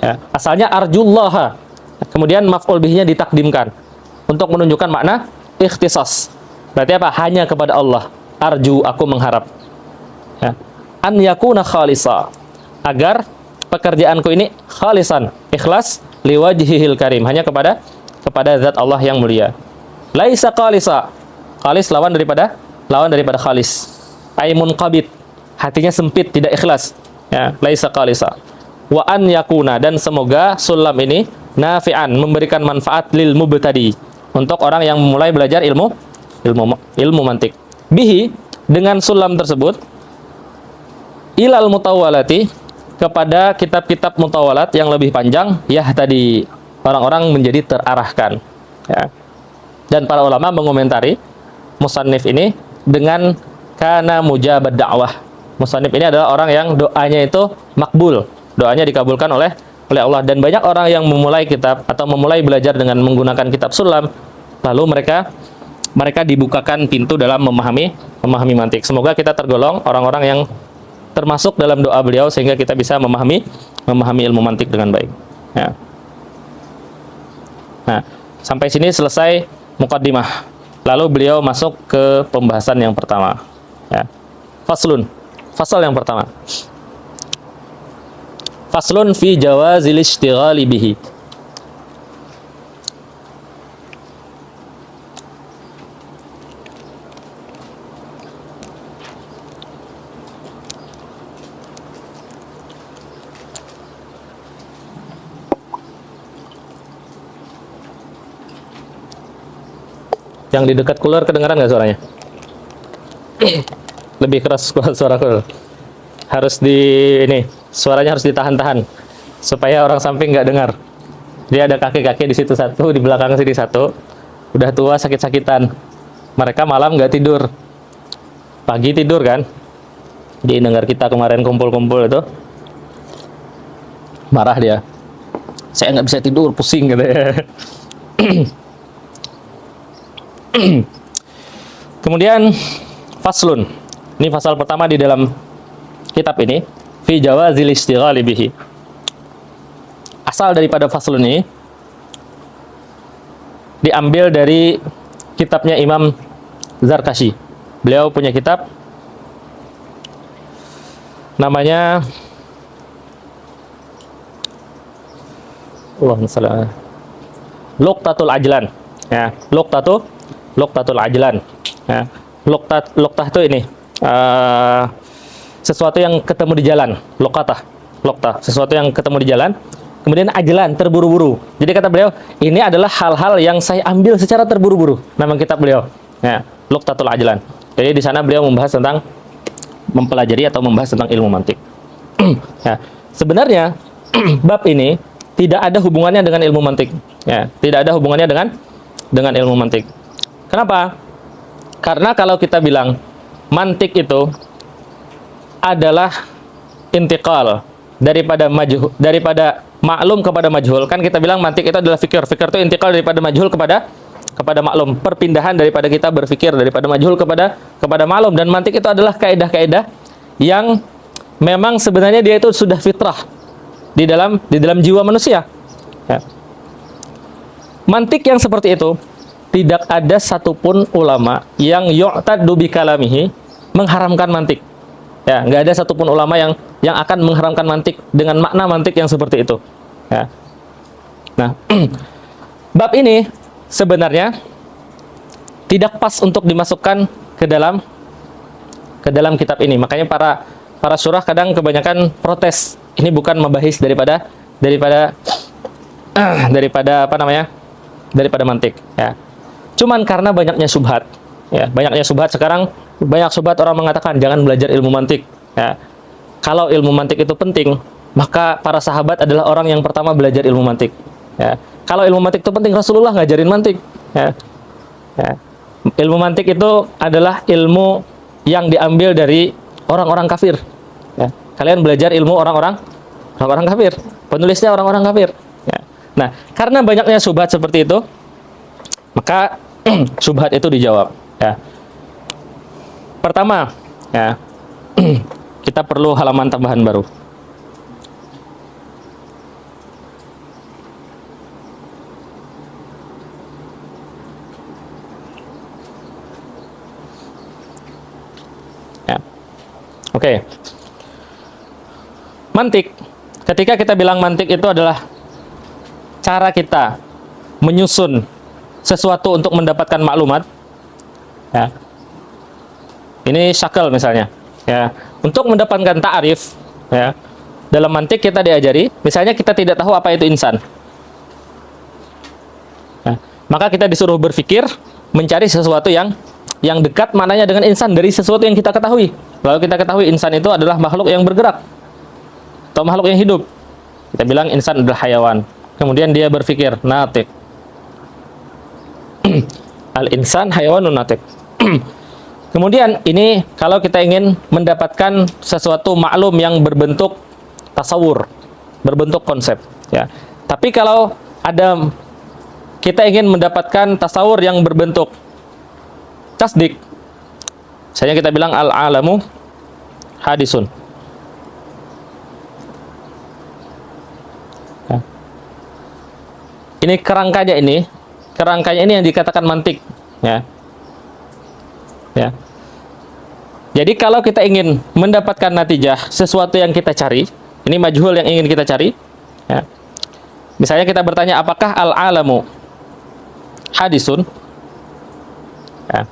Ya, asalnya arjullaha. Kemudian maf'ul bihi-nya ditakdimkan untuk menunjukkan makna ikhtisas. Berarti apa? Hanya kepada Allah. Arju, aku mengharap. Ya. An yakuna khalisa, agar pekerjaanku ini khalisan, ikhlas, liwajhihil karim, hanya kepada zat Allah yang mulia. Laisa khalisa, khalis lawan daripada khalis. Ai munqabid, hatinya sempit, tidak ikhlas. Ya, laisa khalisa. Wa an yakuna, dan semoga sulam ini nafi'an, memberikan manfaat lil mubtadi, untuk orang yang memulai belajar ilmu mantik. Bihi, dengan sulam tersebut, ilal mutawalati, kepada kitab-kitab mutawalat yang lebih panjang, ya tadi orang-orang menjadi terarahkan. Ya. Dan para ulama mengomentari musannif ini dengan kana mujabad da'wah. Musannif ini adalah orang yang doanya itu makbul, doanya dikabulkan oleh Allah. Dan banyak orang yang memulai kitab atau memulai belajar dengan menggunakan kitab sulam, lalu mereka dibukakan pintu dalam memahami mantik. Semoga kita tergolong orang-orang yang termasuk dalam doa beliau sehingga kita bisa memahami ilmu mantik dengan baik. Ya. Nah, sampai sini selesai muqaddimah. Lalu beliau masuk ke pembahasan yang pertama. Ya. Fasal yang pertama. Faslun fi jawazil ishtighali bihi. Yang di dekat cooler kedengaran nggak suaranya? Lebih keras suara cooler. Suaranya harus ditahan-tahan supaya orang samping nggak dengar. Dia ada kakek-kakek di situ satu, di belakang sini satu, udah tua sakit-sakitan. Mereka malam nggak tidur, pagi tidur kan? Dia dengar kita kemarin kumpul-kumpul itu, marah dia. Saya nggak bisa tidur, pusing gitu ya. Kemudian faslun, ini fasal pertama di dalam kitab ini, fi jawazil ishtighali bihi. Asal daripada faslun ini diambil dari kitabnya Imam Zarkashi. Beliau punya kitab namanya Luqtatul Ajlan. Ya, Luqtatul Ajlan. Ya, luqtah itu ini sesuatu yang ketemu di jalan. Luqtah, sesuatu yang ketemu di jalan. Kemudian ajlan, terburu-buru. Jadi kata beliau, ini adalah hal-hal yang saya ambil secara terburu-buru. Nama kitab beliau. Ya, Luqtatul Ajlan. Jadi di sana beliau membahas tentang mempelajari atau membahas tentang ilmu mantik. Ya, sebenarnya bab ini tidak ada hubungannya dengan ilmu mantik. Ya, tidak ada hubungannya dengan ilmu mantik. Kenapa? Karena kalau kita bilang mantik itu adalah intiqal daripada maklum kepada majhul, kan kita bilang mantik itu adalah fikir. Fikir itu intiqal daripada majhul kepada kepada maklum, perpindahan daripada kita berpikir daripada majhul kepada maklum. Dan mantik itu adalah kaidah-kaidah yang memang sebenarnya dia itu sudah fitrah di dalam jiwa manusia. Ya. Mantik yang seperti itu tidak ada satupun ulama yang yu'taddu bi kalamihi mengharamkan mantik. Ya, nggak ada satupun ulama yang akan mengharamkan mantik dengan makna mantik yang seperti itu. Ya. Nah, bab ini sebenarnya tidak pas untuk dimasukkan ke dalam kitab ini. Makanya para syurah kadang kebanyakan protes. Ini bukan membahis daripada apa namanya? Daripada mantik, ya. Cuman karena banyaknya syubhat, ya, banyaknya syubhat sekarang, banyak syubhat orang mengatakan jangan belajar ilmu mantik, ya. Kalau ilmu mantik itu penting, maka para sahabat adalah orang yang pertama belajar ilmu mantik, ya. Kalau ilmu mantik itu penting, Rasulullah ngajarin mantik, ya. Ya. Ilmu mantik itu adalah ilmu yang diambil dari orang-orang kafir, ya. Kalian belajar ilmu orang-orang kafir, penulisnya orang-orang kafir, ya. Nah, karena banyaknya syubhat seperti itu, maka syubhat itu dijawab, ya. Pertama, ya, kita perlu halaman tambahan baru. Ya. Oke. Mantik. Ketika kita bilang mantik itu adalah cara kita menyusun sesuatu untuk mendapatkan maklumat, ya. Ini syakal misalnya, ya. Untuk mendapatkan ta'arif, ya. Dalam mantik kita diajari, misalnya kita tidak tahu apa itu insan, ya. Maka kita disuruh berpikir mencari sesuatu yang dekat maknanya dengan insan dari sesuatu yang kita ketahui. Lalu kita ketahui insan itu adalah makhluk yang bergerak atau makhluk yang hidup. Kita bilang insan adalah hayawan. Kemudian dia berpikir, natik. Al-insan hayawanun natik. Kemudian ini kalau kita ingin mendapatkan sesuatu maklum yang berbentuk tasawur, berbentuk konsep, ya. Tapi kalau kita ingin mendapatkan tasawur yang berbentuk tasdik, misalnya kita bilang al-alamu hadisun. Ini kerangkanya ini yang dikatakan mantik, ya. Ya. Jadi kalau kita ingin mendapatkan natijah sesuatu yang kita cari, ini majhul yang ingin kita cari, ya. Misalnya kita bertanya apakah al-alamu hadisun, ya.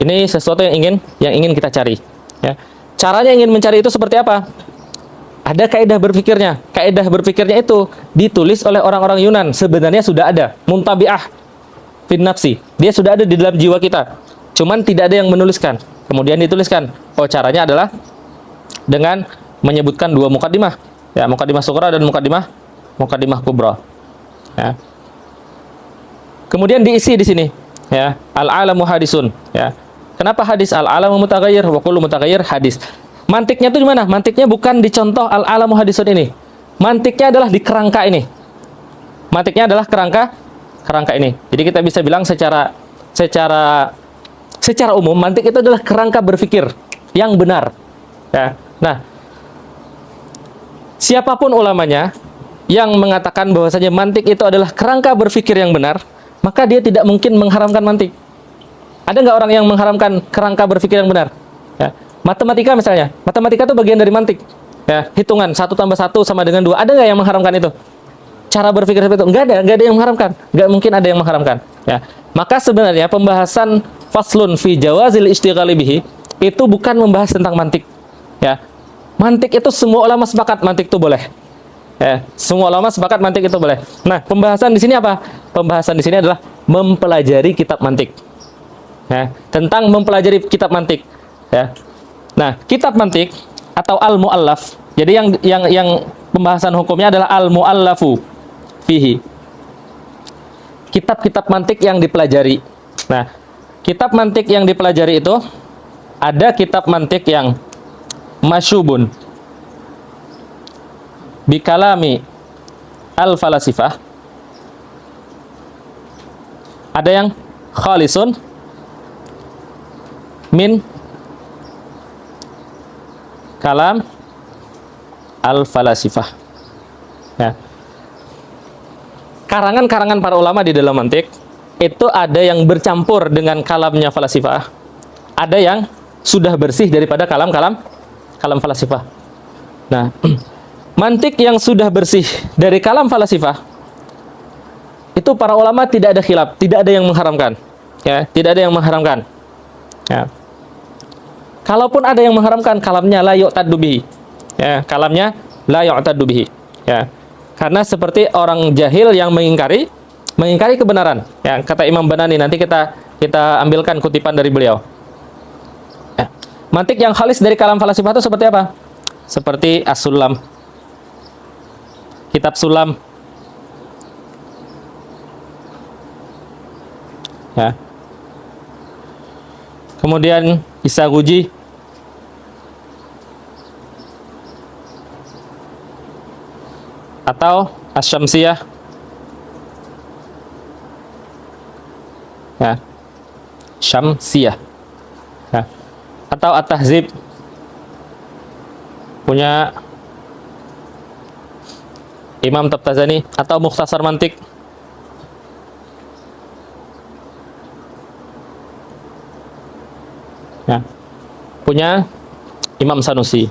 Ini sesuatu yang ingin kita cari, ya. Caranya ingin mencari itu seperti apa? Ada kaidah berpikirnya. Kaidah berpikirnya itu ditulis oleh orang-orang Yunan. Sebenarnya sudah ada. Muntabi'ah fin nafsi. Dia sudah ada di dalam jiwa kita. Cuman tidak ada yang menuliskan. Kemudian dituliskan. Oh, caranya adalah dengan menyebutkan dua mukaddimah. Ya, mukaddimah sughra dan mukaddimah kubra. Ya. Kemudian diisi di sini. Ya, al-alamu hadisun. Ya. Kenapa hadis? Al-alamu mutaghayyir wa kullu mutaghayyir hadis. Mantiknya itu di mana? Mantiknya bukan di contoh al-alamu hadisun ini. Mantiknya adalah di kerangka ini. Mantiknya adalah kerangka ini. Jadi kita bisa bilang secara umum mantik itu adalah kerangka berpikir yang benar. Ya. Nah, siapapun ulamanya yang mengatakan bahwasanya mantik itu adalah kerangka berpikir yang benar, maka dia tidak mungkin mengharamkan mantik. Ada nggak orang yang mengharamkan kerangka berpikir yang benar? Ya. Matematika misalnya, matematika itu bagian dari mantik, ya, hitungan 1 tambah 1 sama dengan 2. Ada nggak yang mengharamkan itu? Cara berpikir seperti itu? Nggak ada yang mengharamkan. Nggak mungkin ada yang mengharamkan, ya. Maka sebenarnya pembahasan faslun fi jawazil istighali bihi itu bukan membahas tentang mantik, ya. Mantik itu semua ulama sepakat mantik itu boleh, ya. Semua ulama sepakat mantik itu boleh. Nah, pembahasan di sini apa? Pembahasan di sini adalah mempelajari kitab mantik, ya. Tentang mempelajari kitab mantik, ya. Nah, kitab mantik atau al-mu'allaf. Jadi yang pembahasan hukumnya adalah al-mu'allafu fihi. Kitab-kitab mantik yang dipelajari. Nah, kitab mantik yang dipelajari itu ada kitab mantik yang masyubun bikalami al-falasifah, ada yang khalisun min kalam al-falasifah. Ya. Karangan-karangan para ulama di dalam mantik itu ada yang bercampur dengan kalamnya falasifah, ada yang sudah bersih daripada kalam falasifah. Nah, mantik yang sudah bersih dari kalam falasifah itu para ulama tidak ada khilaf, tidak ada yang mengharamkan. Ya, tidak ada yang mengharamkan. Ya. Kalaupun ada yang mengharamkan, kalamnya la yu'taddu bihi. Ya, kalamnya la yu'taddu bihi. Ya. Karena seperti orang jahil yang mengingkari kebenaran. Ya, kata Imam Banani, nanti kita ambilkan kutipan dari beliau. Ya. Mantik yang khalis dari kalam falasifah itu seperti apa? Seperti As-Sulam, kitab Sulam. Ya. Kemudian Isaguji, atau Asy-Syamsiyah. Ya. Syamsiyah. Ya. Atau At-Tahzib punya Imam Tabtazani, atau Mukhtasar Mantik ya, punya Imam Sanusi.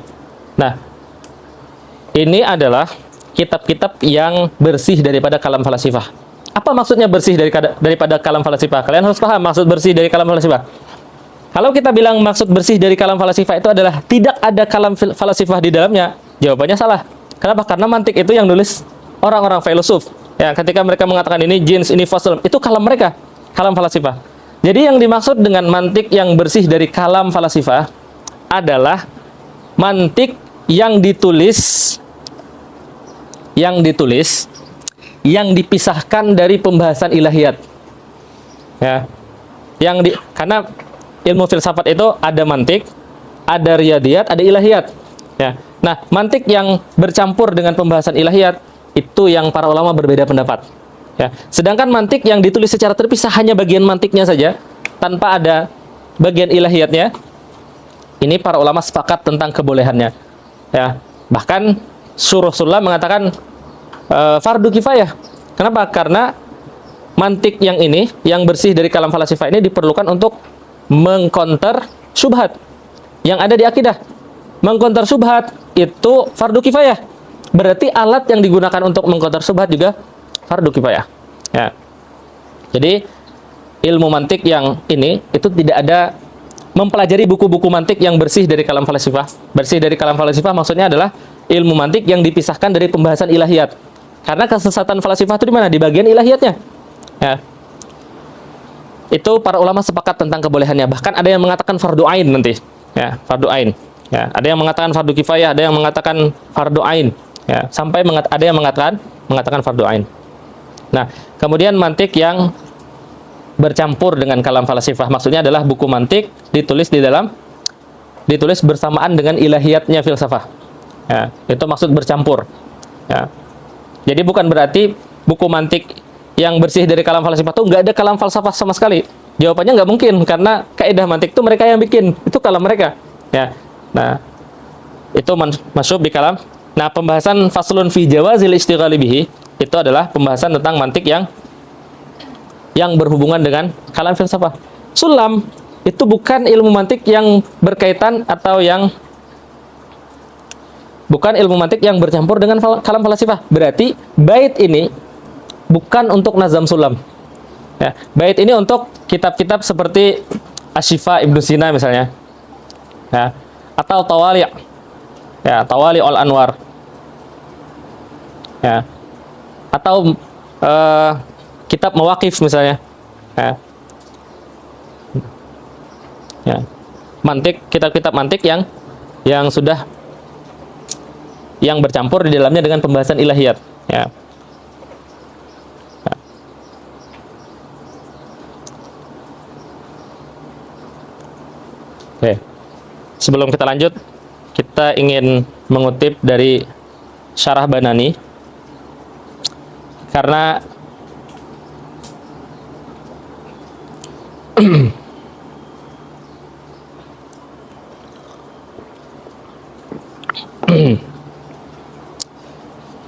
Nah, ini adalah kitab-kitab yang bersih daripada kalam falasifah. Apa maksudnya bersih daripada kalam falasifah? Kalian harus paham maksud bersih dari kalam falasifah. Kalau kita bilang maksud bersih dari kalam falasifah itu adalah tidak ada kalam falasifah di dalamnya, jawabannya salah. Kenapa? Karena mantik itu yang nulis orang-orang filosof. Ya, ketika mereka mengatakan ini jins, ini fasl, itu kalam mereka, kalam falasifah. Jadi yang dimaksud dengan mantik yang bersih dari kalam falasifah adalah mantik yang ditulis yang dipisahkan dari pembahasan ilahiyat. Ya. Karena ilmu filsafat itu ada mantik, ada riyadiyat, ada ilahiyat. Ya. Nah, mantik yang bercampur dengan pembahasan ilahiyat itu yang para ulama berbeda pendapat. Ya. Sedangkan mantik yang ditulis secara terpisah hanya bagian mantiknya saja, tanpa ada bagian ilahiyatnya, ini para ulama sepakat tentang kebolehannya. Ya. Bahkan Syuruh Sulam mengatakan fardu kifayah. Kenapa? Karena mantik yang ini, yang bersih dari kalam falasifah ini diperlukan untuk mengkonter syubhat yang ada di akidah. Mengkonter syubhat itu fardu kifayah. Berarti alat yang digunakan untuk mengkonter syubhat juga fardu kifayah. Ya. Jadi ilmu mantik yang ini itu tidak ada mempelajari buku-buku mantik yang bersih dari kalam falasifah. Bersih dari kalam falasifah maksudnya adalah ilmu mantik yang dipisahkan dari pembahasan ilahiyat. Karena kesesatan falasifah itu di mana? Di bagian ilahiyatnya. Ya. Itu para ulama sepakat tentang kebolehannya. Bahkan ada yang mengatakan fardu ain nanti. Ya, fardu ain. Ya, ada yang mengatakan fardu kifayah, ada yang mengatakan fardu ain. Ya, sampai ada yang mengatakan fardu ain. Nah, kemudian mantik yang bercampur dengan kalam falasifah maksudnya adalah buku mantik ditulis bersamaan dengan ilahiyatnya filsafah. Ya, itu maksud bercampur. Ya. Jadi bukan berarti buku mantik yang bersih dari kalam falsafah itu nggak ada kalam falsafah sama sekali. Jawabannya nggak mungkin, karena kaidah mantik itu mereka yang bikin, itu kalam mereka. Ya. Nah, itu masuk di kalam. Nah, pembahasan faslun fi jawazil istighali bihi itu adalah pembahasan tentang mantik yang berhubungan dengan kalam filsafah. Sulam itu bukan ilmu mantik yang berkaitan atau yang bukan ilmu mantik yang bercampur dengan kalam falsafah. Berarti bait ini bukan untuk nazam sulam. Ya, bait ini untuk kitab-kitab seperti Asy-Syifa Ibnu Sina misalnya. Ya, atau Tawali'. Ya, Tawali al-Anwar. Ya. Atau kitab Mawaqif misalnya. Ya. Ya. Mantik, kitab-kitab mantik yang sudah yang bercampur di dalamnya dengan pembahasan ilahiyat. Ya. Ya. Oke. Sebelum kita lanjut, kita ingin mengutip dari Syarah Banani Karena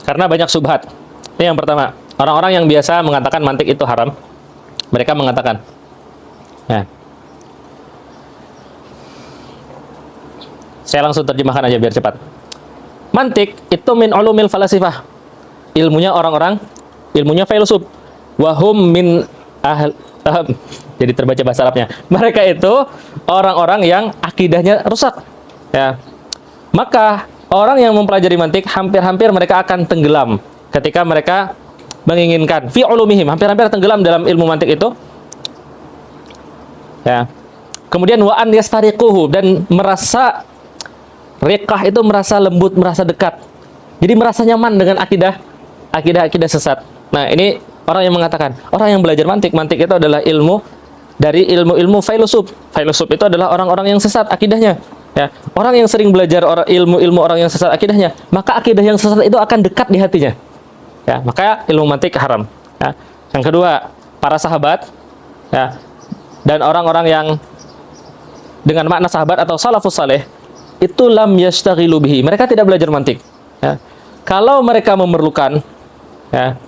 karena banyak subhat. Ini yang pertama. Orang-orang yang biasa mengatakan mantik itu haram, mereka mengatakan, ya. Saya langsung terjemahkan aja biar cepat. Mantik itu min ulumil falasifah. Ilmunya orang-orang, ilmunya filsuf. Wahum min jadi terbaca bahasa Arabnya. Mereka itu orang-orang yang akidahnya rusak. Ya. Maka orang yang mempelajari mantik hampir-hampir mereka akan tenggelam ketika mereka menginginkan fi ulumihim, hampir-hampir tenggelam dalam ilmu mantik itu. Ya. Kemudian wa an yastariquhu, dan merasa riqah itu merasa lembut, merasa dekat. Jadi merasa nyaman dengan akidah sesat. Nah, ini orang yang mengatakan, orang yang belajar mantik itu adalah ilmu dari ilmu-ilmu filsuf. Filsuf itu adalah orang-orang yang sesat akidahnya. Ya, orang yang sering belajar ilmu-ilmu orang yang sesat akidahnya, maka akidah yang sesat itu akan dekat di hatinya. Ya, maka ilmu mantik haram. Ya. Yang kedua, para sahabat, ya, dan orang-orang yang dengan makna sahabat atau salafus saleh itu lam yashtaghilu bihi. Mereka tidak belajar mantik. Ya. Kalau mereka memerlukan, ya,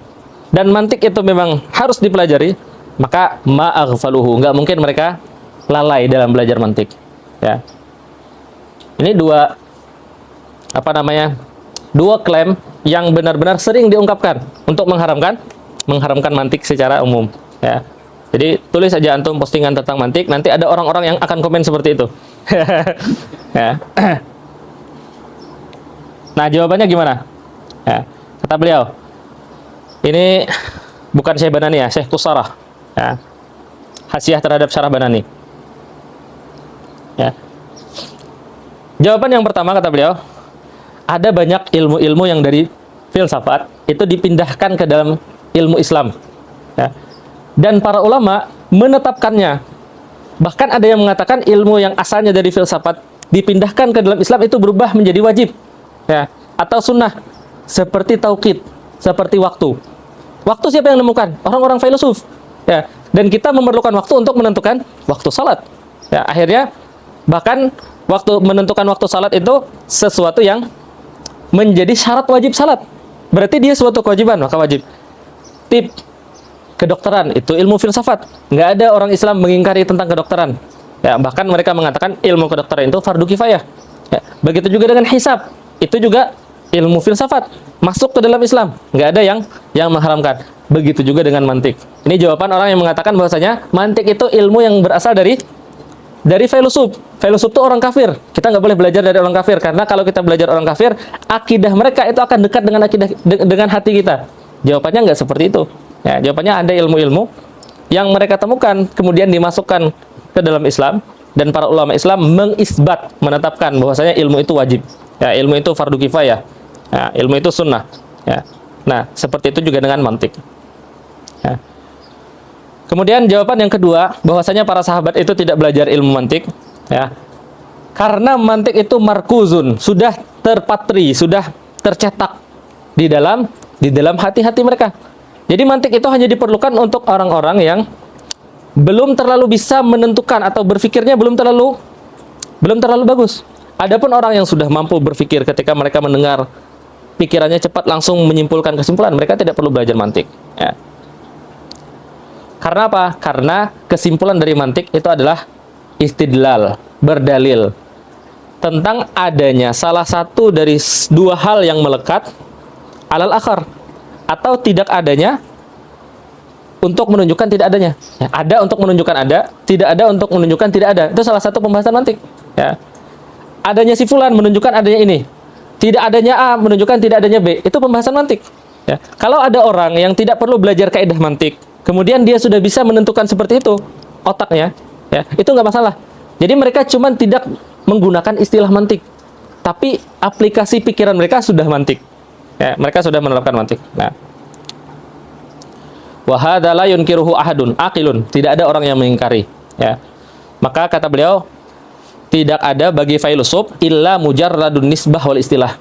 dan mantik itu memang harus dipelajari, maka ma'aghfaluhu. Nggak mungkin mereka lalai dalam belajar mantik. Ya. Ini dua klaim yang benar-benar sering diungkapkan untuk mengharamkan mantik secara umum. Ya. Jadi tulis saja antum postingan tentang mantik, nanti ada orang-orang yang akan komen seperti itu. Ya. Nah, jawabannya gimana? Ya. Kata beliau, ini bukan Syekh Banani ya, Syekh Qusarah. Ya. Hasiah terhadap Syarah Banani. Ya. Jawaban yang pertama, kata beliau, ada banyak ilmu-ilmu yang dari filsafat itu dipindahkan ke dalam ilmu Islam. Ya. Dan para ulama menetapkannya. Bahkan ada yang mengatakan ilmu yang asalnya dari filsafat dipindahkan ke dalam Islam itu berubah menjadi wajib. Ya. Atau sunnah. Seperti tauqid, seperti waktu. Waktu siapa yang menemukan? Orang-orang filsuf. Ya. Dan kita memerlukan waktu untuk menentukan waktu salat. Ya. Akhirnya bahkan menentukan waktu salat itu sesuatu yang menjadi syarat wajib salat. Berarti dia suatu kewajiban, maka wajib. Tip kedokteran itu ilmu filsafat. Nggak ada orang Islam mengingkari tentang kedokteran. Ya, bahkan mereka mengatakan ilmu kedokteran itu fardu kifayah. Ya, begitu juga dengan hisab, itu juga ilmu filsafat, masuk ke dalam Islam. Nggak ada yang mengharamkan. Begitu juga dengan mantik. Ini jawaban orang yang mengatakan bahwasanya mantik itu ilmu yang berasal dari filsuf. Filsuf itu orang kafir. Kita nggak boleh belajar dari orang kafir, karena kalau kita belajar orang kafir, akidah mereka itu akan dekat dengan hati kita. Jawabannya nggak seperti itu. Ya, jawabannya ada ilmu-ilmu yang mereka temukan kemudian dimasukkan ke dalam Islam, dan para ulama Islam mengisbat, menetapkan bahwasanya ilmu itu wajib. Ya, ilmu itu fardu kifayah. Ya, ilmu itu sunnah. Ya. Nah, seperti itu juga dengan mantik. Ya. Kemudian jawaban yang kedua, bahwasanya para sahabat itu tidak belajar ilmu mantik, ya. Karena mantik itu markuzun, sudah terpatri, sudah tercetak di dalam hati-hati mereka. Jadi mantik itu hanya diperlukan untuk orang-orang yang belum terlalu bisa menentukan atau berpikirnya belum terlalu bagus. Adapun orang yang sudah mampu berpikir ketika mereka mendengar, pikirannya cepat langsung menyimpulkan kesimpulan, mereka tidak perlu belajar mantik. Ya. Karena apa? Karena kesimpulan dari mantik itu adalah istidlal, berdalil tentang adanya salah satu dari dua hal yang melekat alal akhar, atau tidak adanya untuk menunjukkan tidak adanya. Ya, ada untuk menunjukkan ada, tidak ada untuk menunjukkan tidak ada. Itu salah satu pembahasan mantik. Ya. Adanya si fulan menunjukkan adanya ini, tidak adanya A menunjukkan tidak adanya B. Itu pembahasan mantik. Ya. Kalau ada orang yang tidak perlu belajar kaidah mantik, kemudian dia sudah bisa menentukan seperti itu otaknya, ya, itu nggak masalah. Jadi mereka cuma tidak menggunakan istilah mantik, tapi aplikasi pikiran mereka sudah mantik. Ya, mereka sudah menerapkan mantik. Nah, wa hadza la yunkiruhu ahadun aqilun, tidak ada orang yang mengingkari. Ya, maka kata beliau, tidak ada bagi filsuf illa mujarradun nisbah wal istilah.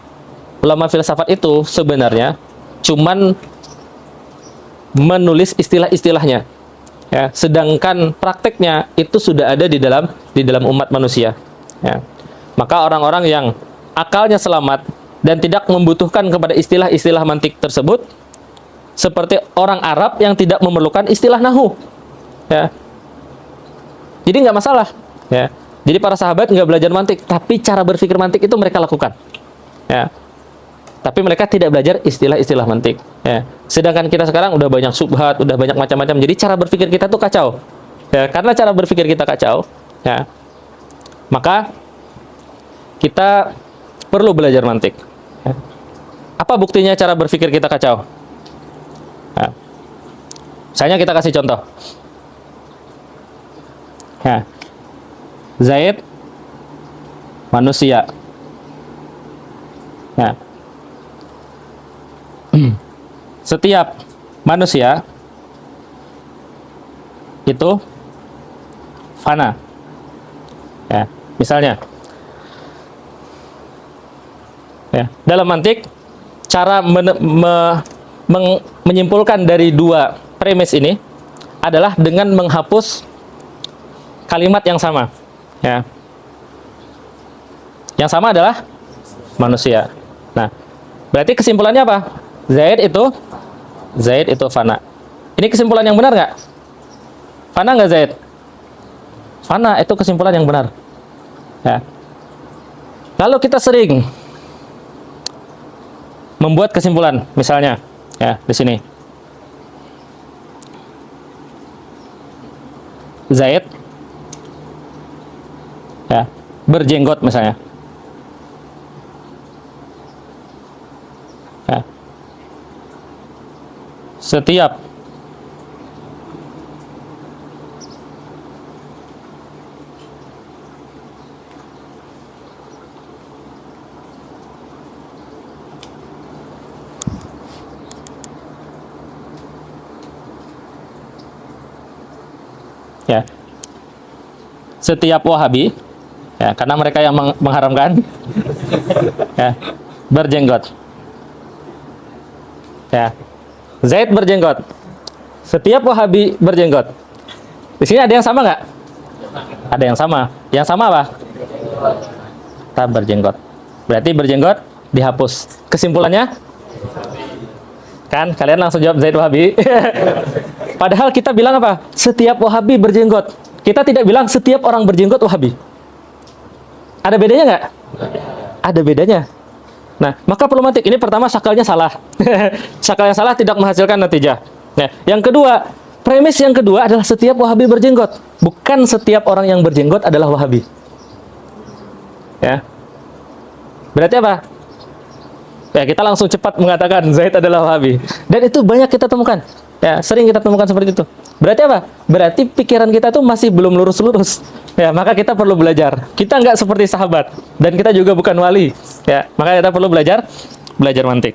Ulama filsafat itu sebenarnya cuman menulis istilah-istilahnya. Ya, sedangkan prakteknya itu sudah ada di dalam umat manusia. Ya. Maka orang-orang yang akalnya selamat dan tidak membutuhkan kepada istilah-istilah mantik tersebut, seperti orang Arab yang tidak memerlukan istilah nahu. Ya. Jadi nggak masalah. Ya. Jadi para sahabat nggak belajar mantik, tapi cara berpikir mantik itu mereka lakukan. Ya. Tapi mereka tidak belajar istilah-istilah mantik. Ya. Sedangkan kita sekarang udah banyak subhat, udah banyak macam-macam. Jadi cara berpikir kita tuh kacau. Ya, karena cara berpikir kita kacau, ya, maka kita perlu belajar mantik. Ya. Apa buktinya cara berpikir kita kacau? Ya. Misalnya kita kasih contoh. Ya. Zaid manusia. Ya. Setiap manusia itu fana. Ya, misalnya. Ya, dalam mantik cara menyimpulkan dari dua premis ini adalah dengan menghapus kalimat yang sama. Ya. Yang sama adalah manusia. Nah, berarti kesimpulannya apa? Zaid itu fana. Ini kesimpulan yang benar nggak? Fana nggak Zaid? Fana itu kesimpulan yang benar. Ya. Lalu kita sering membuat kesimpulan, misalnya, ya di sini. Zaid, ya, berjenggot misalnya. Ya. Setiap ya, setiap Wahabi, ya, karena mereka yang mengharamkan, ya, berjenggot. Ya, Zaid berjenggot. Setiap Wahabi berjenggot. Di sini ada yang sama nggak? Ada yang sama. Yang sama apa? Tak berjenggot. Berarti berjenggot dihapus. Kesimpulannya? Kan kalian langsung jawab Zaid Wahabi. Padahal kita bilang apa? Setiap Wahabi berjenggot. Kita tidak bilang setiap orang berjenggot Wahabi. Ada bedanya nggak? Ada bedanya. Nah, maka perlu mantik. Ini pertama syakalnya salah. Syakal yang salah tidak menghasilkan natijah. Nah, yang kedua, premis yang kedua adalah setiap Wahabi berjenggot. Bukan setiap orang yang berjenggot adalah Wahabi. Ya. Berarti apa? Ya, kita langsung cepat mengatakan Zaid adalah Wahabi. Dan itu banyak kita temukan. Ya, sering kita temukan seperti itu. Berarti apa? Berarti pikiran kita tuh masih belum lurus-lurus. Ya, maka kita perlu belajar. Kita nggak seperti sahabat dan kita juga bukan wali. Ya, maka kita perlu belajar mantik.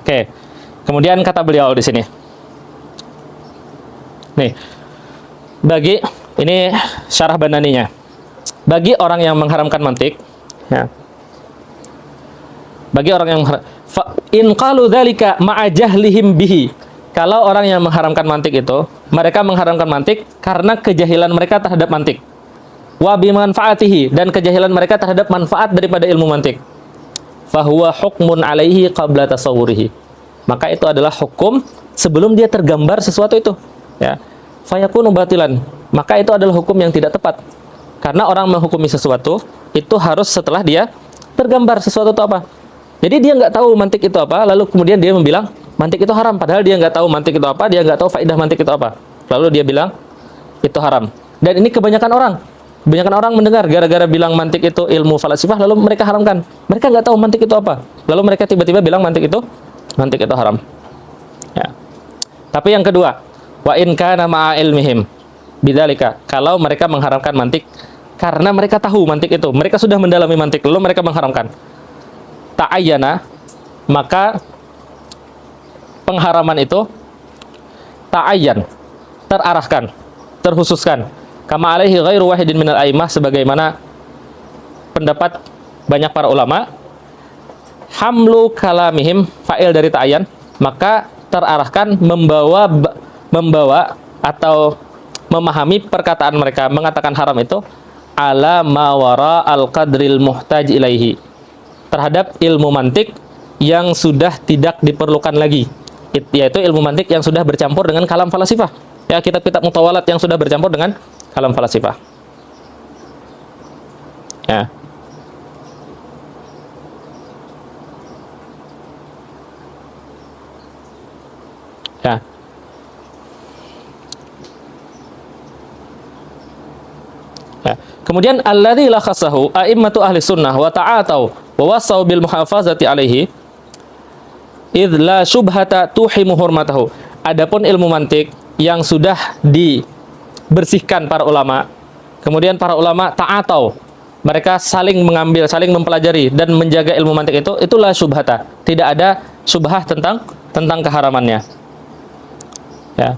Oke. Kemudian kata beliau di sini. Nih. Ini syarah Bananinya. Bagi orang yang mengharamkan mantik, ya. Bagi orang yang in qalu dzalika ma'a jahlihim bihi. Kalau orang yang mengharamkan mantik itu, mereka mengharamkan mantik karena kejahilan mereka terhadap mantik. Wa bimanfaatihi, dan kejahilan mereka terhadap manfaat daripada ilmu mantik. Fahuwa hukmun alaihi qabla tasawwurihi. Maka itu adalah hukum sebelum dia tergambar sesuatu itu. Ya. Fayakunu batilan. Maka itu adalah hukum yang tidak tepat. Karena orang menghukumi sesuatu itu harus setelah dia tergambar sesuatu itu apa. Jadi dia nggak tahu mantik itu apa, lalu kemudian dia bilang mantik itu haram, padahal dia nggak tahu mantik itu apa, dia nggak tahu faedah mantik itu apa. Lalu dia bilang itu haram. Dan ini kebanyakan orang mendengar gara-gara bilang mantik itu ilmu falasifah, lalu mereka haramkan. Mereka nggak tahu mantik itu apa, lalu mereka tiba-tiba bilang mantik itu haram. Ya. Tapi yang kedua, wa in kana ma'a ilmihim bidzalika, kalau mereka mengharamkan mantik karena mereka tahu mantik itu, mereka sudah mendalami mantik, lalu mereka mengharamkan. Ta'ayyana, maka pengharaman itu ta'ayyan, terarahkan, terkhususkan. Kama alaihi ghairu wahidin minal a'immah, sebagaimana pendapat banyak para ulama. Hamlu kalamihim, fa'il dari ta'ayyan, maka terarahkan membawa atau memahami perkataan mereka mengatakan haram itu ala mawara al-qadril muhtaj ilaihi, terhadap ilmu mantik yang sudah tidak diperlukan lagi, yaitu ilmu mantik yang sudah bercampur dengan kalam falasifah. Ya, kitab-kitab mutawalat yang sudah bercampur dengan kalam falasifah. Ya. Ya. Ya. Kemudian alladzi lakhasahu a'immatu ahli sunnah wa ta'atau wa wasau bil muhafazati alaihi idz la syubhata tuhimu hurmatahu. Adapun ilmu mantik yang sudah dibersihkan para ulama, kemudian para ulama ta'atau, mereka saling mengambil, saling mempelajari dan menjaga ilmu mantik itu, itulah syubhata. Tidak ada syubhah tentang keharamannya. Ya.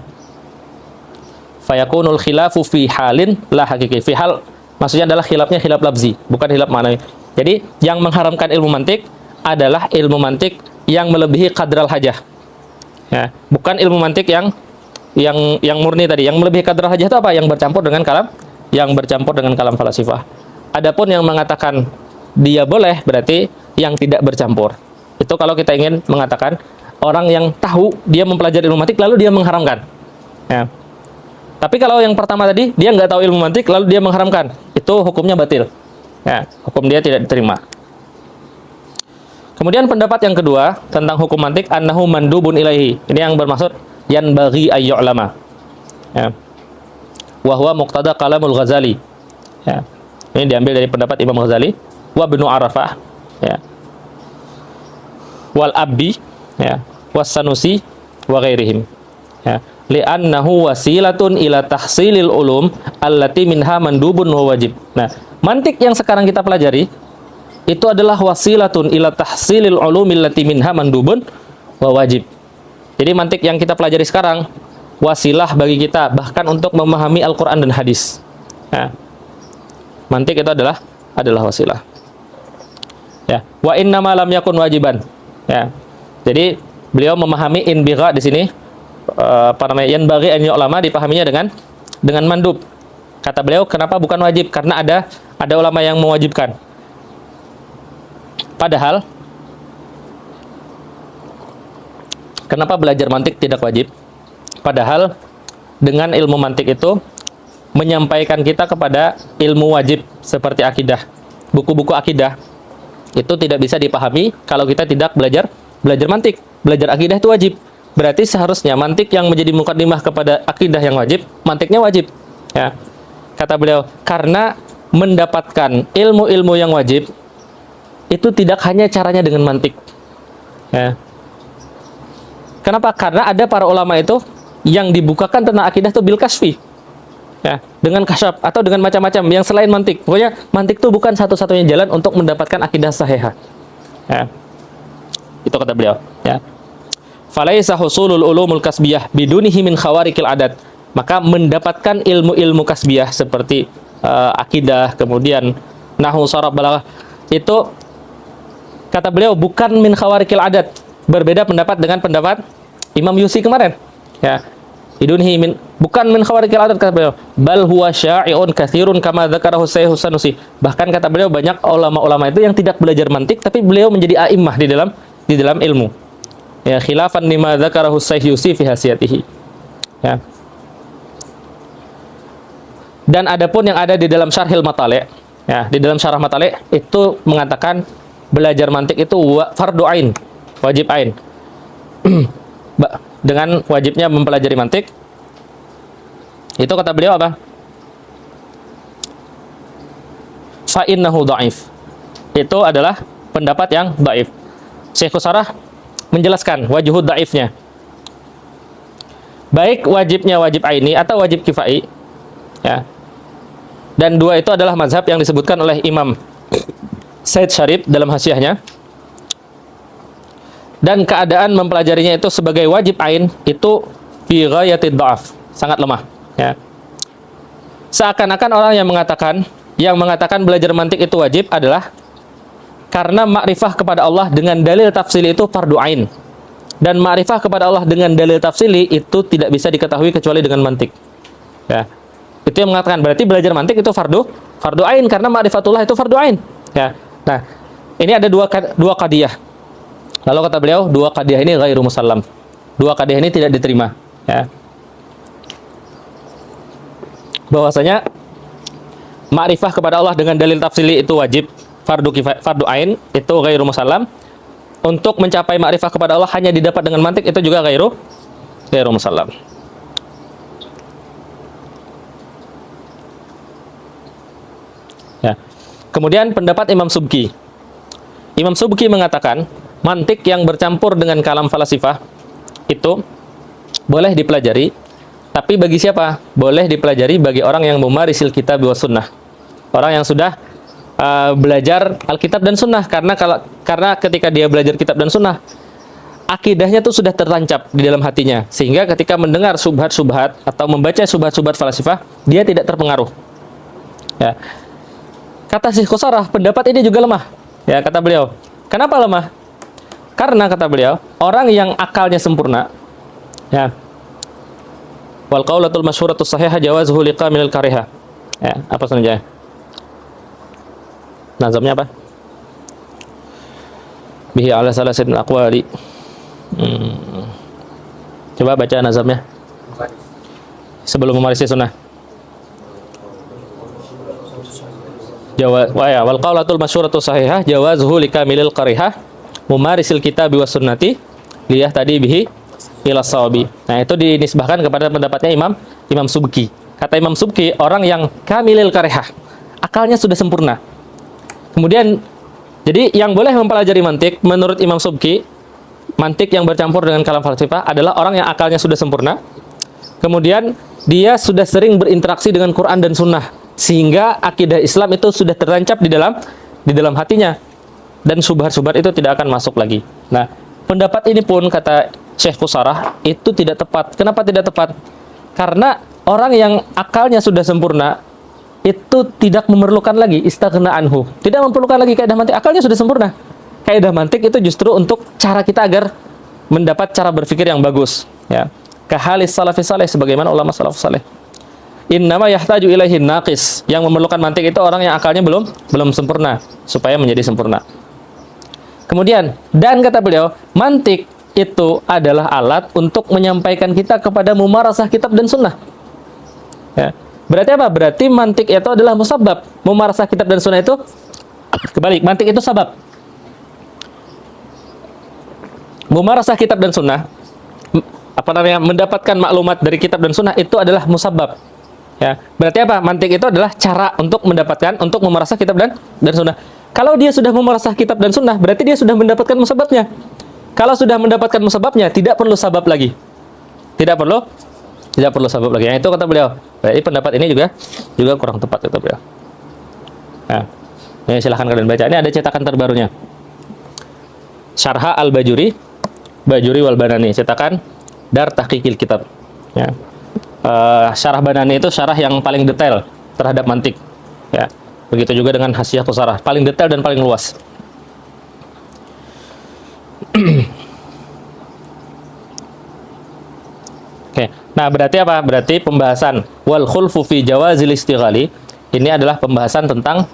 Fayakunul khilafu fi halin la hakiki. Fi hal maksudnya adalah khilafnya khilaf lafzi, bukan khilaf maknawi. Jadi yang mengharamkan ilmu mantik adalah ilmu mantik yang melebihi qadral hajah. Ya, bukan ilmu mantik yang murni tadi. Yang melebihi qadral hajah itu apa? Yang bercampur dengan kalam falasifah. Adapun yang mengatakan dia boleh berarti yang tidak bercampur. Itu kalau kita ingin mengatakan orang yang tahu dia mempelajari ilmu mantik lalu dia mengharamkan. Ya. Tapi kalau yang pertama tadi dia nggak tahu ilmu mantik lalu dia mengharamkan, itu hukumnya batil. Ya, hukum dia tidak diterima. Kemudian pendapat yang kedua tentang hukum mantik, annahu mandubun ilaihi. Ini yang bermaksud yanbaghi ayyu'lama. Ya. Wa huwa muqtada kalamul Ghazali. Ya. Ini diambil dari pendapat Imam Ghazali, wa Ibnu Arafah, ya. Wal Abbi, ya, was Sanusi wa ghairihim. Ya. Li'annahu wasilatun ila tahsilil ulum allati minha mandubun wa wajib. Nah, mantik yang sekarang kita pelajari itu adalah wasilatun ila tahsilil ulum allati minha mandubun wa wajib. Jadi mantik yang kita pelajari sekarang wasilah bagi kita bahkan untuk memahami Al-Qur'an dan hadis. Ya. Mantik itu adalah wasilah. Ya, wa inna ma lam yakun wajiban. Ya. Jadi beliau memahami inbigha di sini yan bagi an yu'lama dipahaminya dengan mandub. Kata beliau, kenapa bukan wajib? Karena ada ulama yang mewajibkan. Padahal kenapa belajar mantik tidak wajib? Padahal dengan ilmu mantik itu menyampaikan kita kepada ilmu wajib seperti akidah. Buku-buku akidah itu tidak bisa dipahami kalau kita tidak belajar mantik. Belajar akidah itu wajib. Berarti seharusnya mantik yang menjadi mukaddimah kepada akidah yang wajib, mantiknya wajib. Ya. Kata beliau, karena mendapatkan ilmu-ilmu yang wajib itu tidak hanya caranya dengan mantik. Ya. Kenapa? Karena ada para ulama itu yang dibukakan tentang akidah itu bil kasfi. Ya, dengan kasyaf atau dengan macam-macam yang selain mantik. Pokoknya mantik itu bukan satu-satunya jalan untuk mendapatkan akidah sahihah. Ya. Itu kata beliau, ya. Falaisa husulul ulumul kasbiyah bidunihi min khawarikil adat. Maka mendapatkan ilmu-ilmu kasbiyah seperti akidah, kemudian nahwu, sharaf, balaghah, itu kata beliau bukan min khawarikil adat. Berbeda pendapat dengan pendapat Imam Yusi kemarin. Ya. Bidunihi min, bukan min khawarikil adat kata beliau. Bal huwa sya'i'un katsirun kama dzakarahu Syekh Sanusi. Bahkan kata beliau banyak ulama-ulama itu yang tidak belajar mantik tapi beliau menjadi a'immah di dalam ilmu. Ya, khilafan lima dzakarahu Syekh Yusi fi hasiyatihi. Ya. Dan adapun yang ada di dalam Syarhil Matali', ya, di dalam Syarah Matali' itu mengatakan belajar mantik itu fardu ain, wajib ain. Dengan wajibnya mempelajari mantik. Itu kata beliau apa? Fa innahu dhaif. Itu adalah pendapat yang dhaif. Syekh Qusarah menjelaskan wajhud dhaifnya. Baik wajibnya wajib aini atau wajib kifai. Ya. Dan dua itu adalah mazhab yang disebutkan oleh Imam Said Syarif dalam hasyiahnya. Dan keadaan mempelajarinya itu sebagai wajib ain itu fi ghayatid dha'af, sangat lemah, ya. Seakan-akan orang yang mengatakan belajar mantik itu wajib adalah karena makrifah kepada Allah dengan dalil tafsil itu fardu ain. Dan ma'rifah kepada Allah dengan dalil tafsili itu tidak bisa diketahui kecuali dengan mantik. Ya. Itu yang mengatakan berarti belajar mantik itu fardu ain karena ma'rifatullah itu fardu ain. Ya. Nah, ini ada dua qadiyah. Lalu kata beliau, dua qadiyah ini ghairu musallam. Dua qadiyah ini tidak diterima, ya. Bahwasanya ma'rifah kepada Allah dengan dalil tafsili itu wajib, fardu ain itu ghairu musallam. Untuk mencapai ma'rifah kepada Allah hanya didapat dengan mantik itu juga ghairu musallam. Ya. Kemudian pendapat Imam Subki. Imam Subki mengatakan mantik yang bercampur dengan kalam falasifah itu boleh dipelajari, tapi bagi siapa? Boleh dipelajari bagi orang yang memarisil kitab wa sunnah. Orang yang sudah belajar Alkitab dan Sunnah, karena ketika dia belajar kitab dan Sunnah, akidahnya tuh sudah tertancap di dalam hatinya, sehingga ketika mendengar subhat-subhat atau membaca subhat-subhat falasifah, dia tidak terpengaruh. Ya. Kata Syekh Qusarah, pendapat ini juga lemah. Ya, kata beliau. Kenapa lemah? Karena kata beliau, orang yang akalnya sempurna, ya, wal qaulatul masyhuratus sahihah jawazuhu liqamil kariha. Ya, apa saja? Nazamnya apa? Bihi ala salasatin aqwali. Coba baca nazamnya. Sebelum memarisi sunnah. Wal qaulatul masyhuratus sahihah jawazuhu likamilil qarihah mumarisil kitabi was sunnati liyah tadi bihi ila sawabi. Nah, itu dinisbahkan kepada pendapatnya Imam Subki. Kata Imam Subki, orang yang kamilil qarihah, akalnya sudah sempurna. Kemudian, jadi yang boleh mempelajari mantik menurut Imam Subki, mantik yang bercampur dengan kalam falsafah adalah orang yang akalnya sudah sempurna. Kemudian dia sudah sering berinteraksi dengan Quran dan Sunnah, sehingga akidah Islam itu sudah tertancap di dalam hatinya, dan subhat-subhat itu tidak akan masuk lagi. Nah, pendapat ini pun kata Syekh Qusarah itu tidak tepat. Kenapa tidak tepat? Karena orang yang akalnya sudah sempurna itu tidak memerlukan lagi istaghna anhu. Tidak memerlukan lagi kaidah mantik, akalnya sudah sempurna. Kaidah mantik itu justru untuk cara kita agar mendapat cara berpikir yang bagus, ya. Kahalis salafis saleh, sebagaimana ulama salafus saleh. Innama yahtaju ilaihi naqis. Yang memerlukan mantik itu orang yang akalnya belum sempurna supaya menjadi sempurna. Kemudian, dan kata beliau, mantik itu adalah alat untuk menyampaikan kita kepada mumarasah kitab dan sunnah. Ya. Berarti apa? Berarti mantik itu adalah musabbab. Mumarasah kitab dan sunnah itu kebalik. Mantik itu sabab. Mumarasah kitab dan sunnah, mendapatkan maklumat dari kitab dan sunnah itu adalah musabbab. Ya. Berarti apa? Mantik itu adalah cara untuk memerasah kitab dan sunnah. Kalau dia sudah memerasah kitab dan sunnah, berarti dia sudah mendapatkan musababnya. Kalau sudah mendapatkan musababnya, tidak perlu sabab lagi. Tidak perlu sabab lagi. Yang itu kata beliau. Berarti pendapat ini juga kurang tepat, kata beliau. Nah, ini silahkan kalian baca. Ini ada cetakan terbarunya. Syarha Al-Bajuri, Bajuri wal Banani, cetakan Dar Tahqiqil Kitab. Ya. Syarah Banani itu syarah yang paling detail terhadap mantik. Ya. Begitu juga dengan Hasyiah Qusarah, paling detail dan paling luas. Oke. Nah, berarti apa? Berarti pembahasan wal khulfu fi jawazil istighali ini adalah pembahasan tentang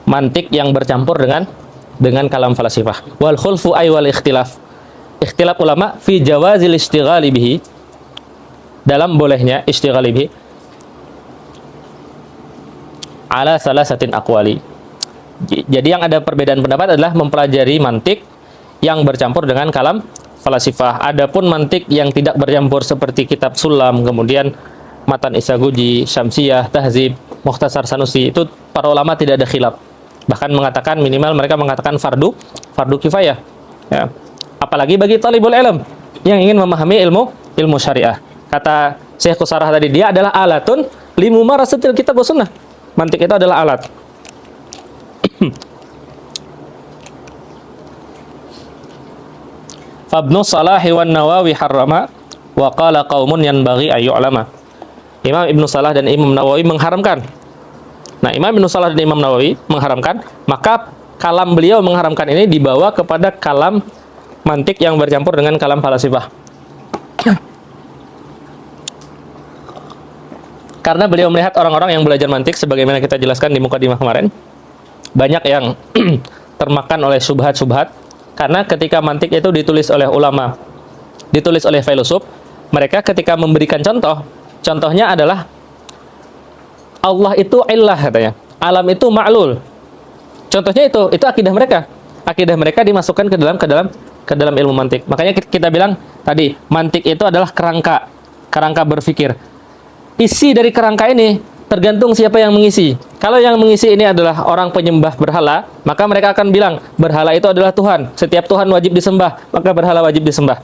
mantik yang bercampur dengan kalam falasifah. Wal khulfu ay wal ikhtilaf. Ikhtilaf ulama fi jawazil istighali bihi, dalam bolehnya istighali bihi ala salasatin aqwali. Jadi yang ada perbedaan pendapat adalah mempelajari mantik yang bercampur dengan kalam falasifah. Adapun mantik yang tidak bercampur seperti kitab Sulam, kemudian Matan Isaguji, Syamsiyah, Tahzib, Mukhtasar Sanusi, itu para ulama tidak ada khilaf. Bahkan mengatakan, minimal mereka mengatakan fardu kifayah. Ya. Apalagi bagi talibul ilm yang ingin memahami ilmu syariah. Kata Syekh Qusarah tadi, dia adalah alatun limumarasatil kitab wa sunnah. Mantik itu adalah alat. Fabnu Salahi wan Nawawi harrama wa qala qaumun yanbaghi ay yu'lama. Imam Ibnu Salah dan Imam Nawawi mengharamkan. Nah, Imam Ibnu Salah dan Imam Nawawi mengharamkan, maka kalam beliau mengharamkan ini dibawa kepada kalam mantik yang bercampur dengan kalam falasifah. Karena beliau melihat orang-orang yang belajar mantik, sebagaimana kita jelaskan di mukadimah kemarin, banyak yang termakan oleh syubhat-syubhat. Karena ketika mantik itu ditulis oleh ulama, ditulis oleh filosof, mereka ketika memberikan contoh, contohnya adalah Allah itu illah katanya, alam itu ma'lul. Contohnya itu akidah mereka. Akidah mereka dimasukkan ke dalam ilmu mantik. Makanya kita bilang tadi, mantik itu adalah kerangka berpikir. Isi dari kerangka ini tergantung siapa yang mengisi. Kalau yang mengisi ini adalah orang penyembah berhala, maka mereka akan bilang berhala itu adalah Tuhan. Setiap Tuhan wajib disembah, maka berhala wajib disembah.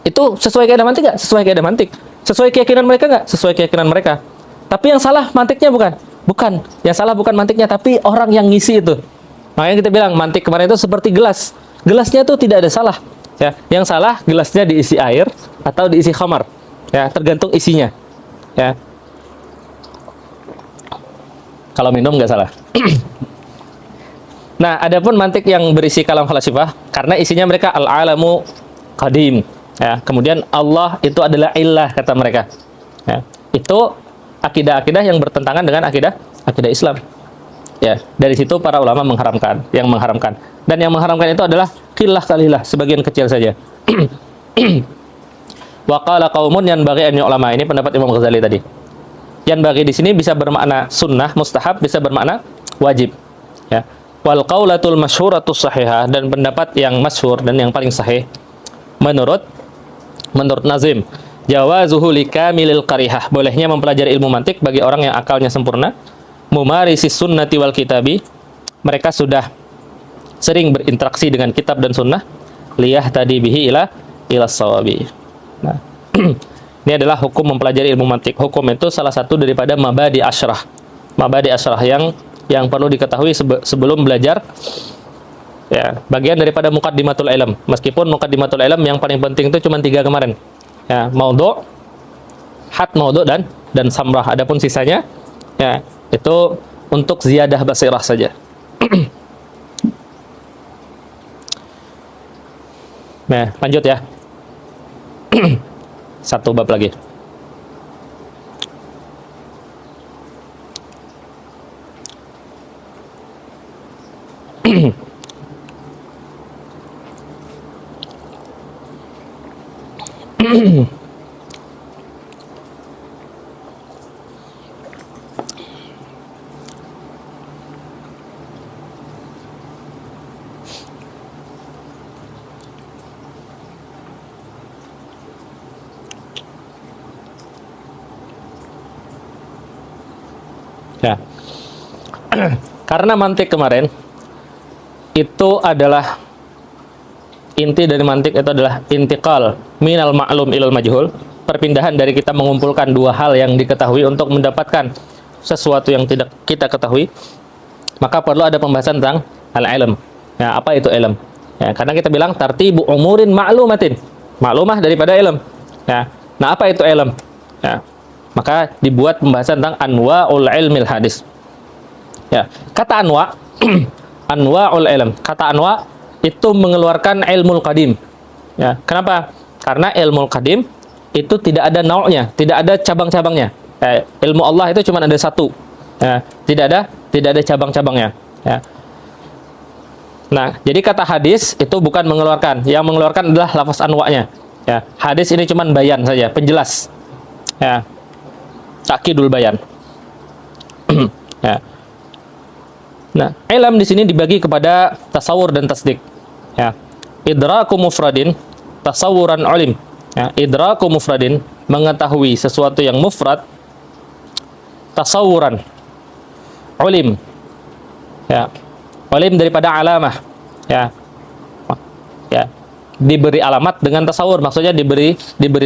Itu sesuai kaidah mantik nggak? Sesuai kaidah mantik. Sesuai keyakinan mereka nggak? Sesuai keyakinan mereka. Tapi yang salah mantiknya bukan. Bukan. Yang salah bukan mantiknya, tapi orang yang ngisi itu. Makanya kita bilang mantik kemarin itu seperti gelas. Gelasnya itu tidak ada salah. Ya, yang salah gelasnya diisi air atau diisi khamar. Ya, tergantung isinya. Ya. Kalau minum nggak salah. Nah, adapun mantik yang berisi kalam falasifah, karena isinya mereka al-alamu qadim. Ya, kemudian Allah itu adalah illah kata mereka. Ya, itu akidah-akidah yang bertentangan dengan akidah Islam. Ya, dari situ para ulama mengharamkan, dan yang mengharamkan itu adalah qillah qalilah, sebagian kecil saja. Wa qala qaumun yanbaghi an yu'lama, ini pendapat Imam Ghazali tadi. Yanbaghi di sini bisa bermakna sunnah, mustahab, bisa bermakna wajib. Ya. Wal qaulatul masyhuratus sahihah, dan pendapat yang masyhur dan yang paling sahih menurut Nazim, jawazuhu likamilil qarihah, bolehnya mempelajari ilmu mantik bagi orang yang akalnya sempurna, mumarisis sunnati wal kitabi, mereka sudah sering berinteraksi dengan kitab dan sunnah, liyah tadi bihi ila sawabi. Nah, ini adalah hukum mempelajari ilmu mantik. Hukum itu salah satu daripada mabadi asyrah. Mabadi asyrah yang perlu diketahui sebelum belajar. Ya, bagian daripada muqaddimatul ilm. Meskipun muqaddimatul ilm yang paling penting itu cuma 3 kemarin. Ya, maudhu', had maudhu' dan samrah. Adapun sisanya ya, itu untuk ziyadah basirah saja. Nah, lanjut ya. Satu bab lagi. Ya. Karena mantik kemarin itu adalah inti dari mantik, itu adalah intiqal minal ma'lum ilal majhul, perpindahan dari kita mengumpulkan dua hal yang diketahui untuk mendapatkan sesuatu yang tidak kita ketahui, maka perlu ada pembahasan tentang al-ilm. Ya, apa itu ilm? Ya, karena kita bilang tartibu umurin ma'lumatin, maklumah daripada ilm. Ya. Nah, apa itu ilm? Ya. Maka dibuat pembahasan tentang anwa'ul ilmil hadis. Ya, kata anwa' anwa'ul ilm. Kata anwa' itu mengeluarkan ilmul qadim. Ya, kenapa? Karena ilmul qadim itu tidak ada nau'nya, tidak ada cabang-cabangnya. Ya, ilmu Allah itu cuma ada satu. Ya, tidak ada cabang-cabangnya. Ya. Nah, jadi kata hadis itu bukan mengeluarkan. Yang mengeluarkan adalah lafaz anwa'nya. Ya, hadis ini cuma bayan saja, penjelas. Ya. Takkidul bayan. Ya. Nah, ilm di sini dibagi kepada tasawur dan tasdik. Ya. Idraku mufradin, tasawuran ulim. Ya. Idraku mufradin, mengetahui sesuatu yang mufrad, tasawuran ulim. Ya. Ulim daripada alamah. Ya. Ya. Diberi alamat dengan tasawur, maksudnya diberi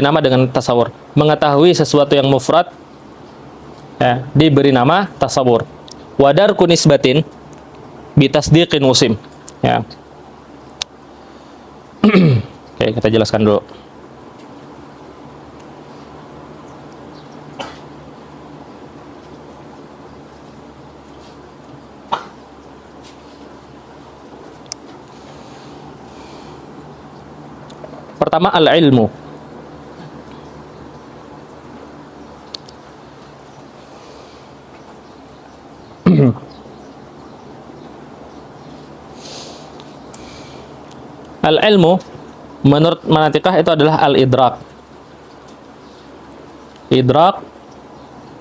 nama dengan tasawur. Mengetahui sesuatu yang mufrad, ya, diberi nama tasawur. Wadar kunisbatin bitasdiqin musim. Ya. Oke, kita jelaskan dulu. pertama al-ilmu. Al-ilmu menurut manatikah itu adalah al-idrak. Idrak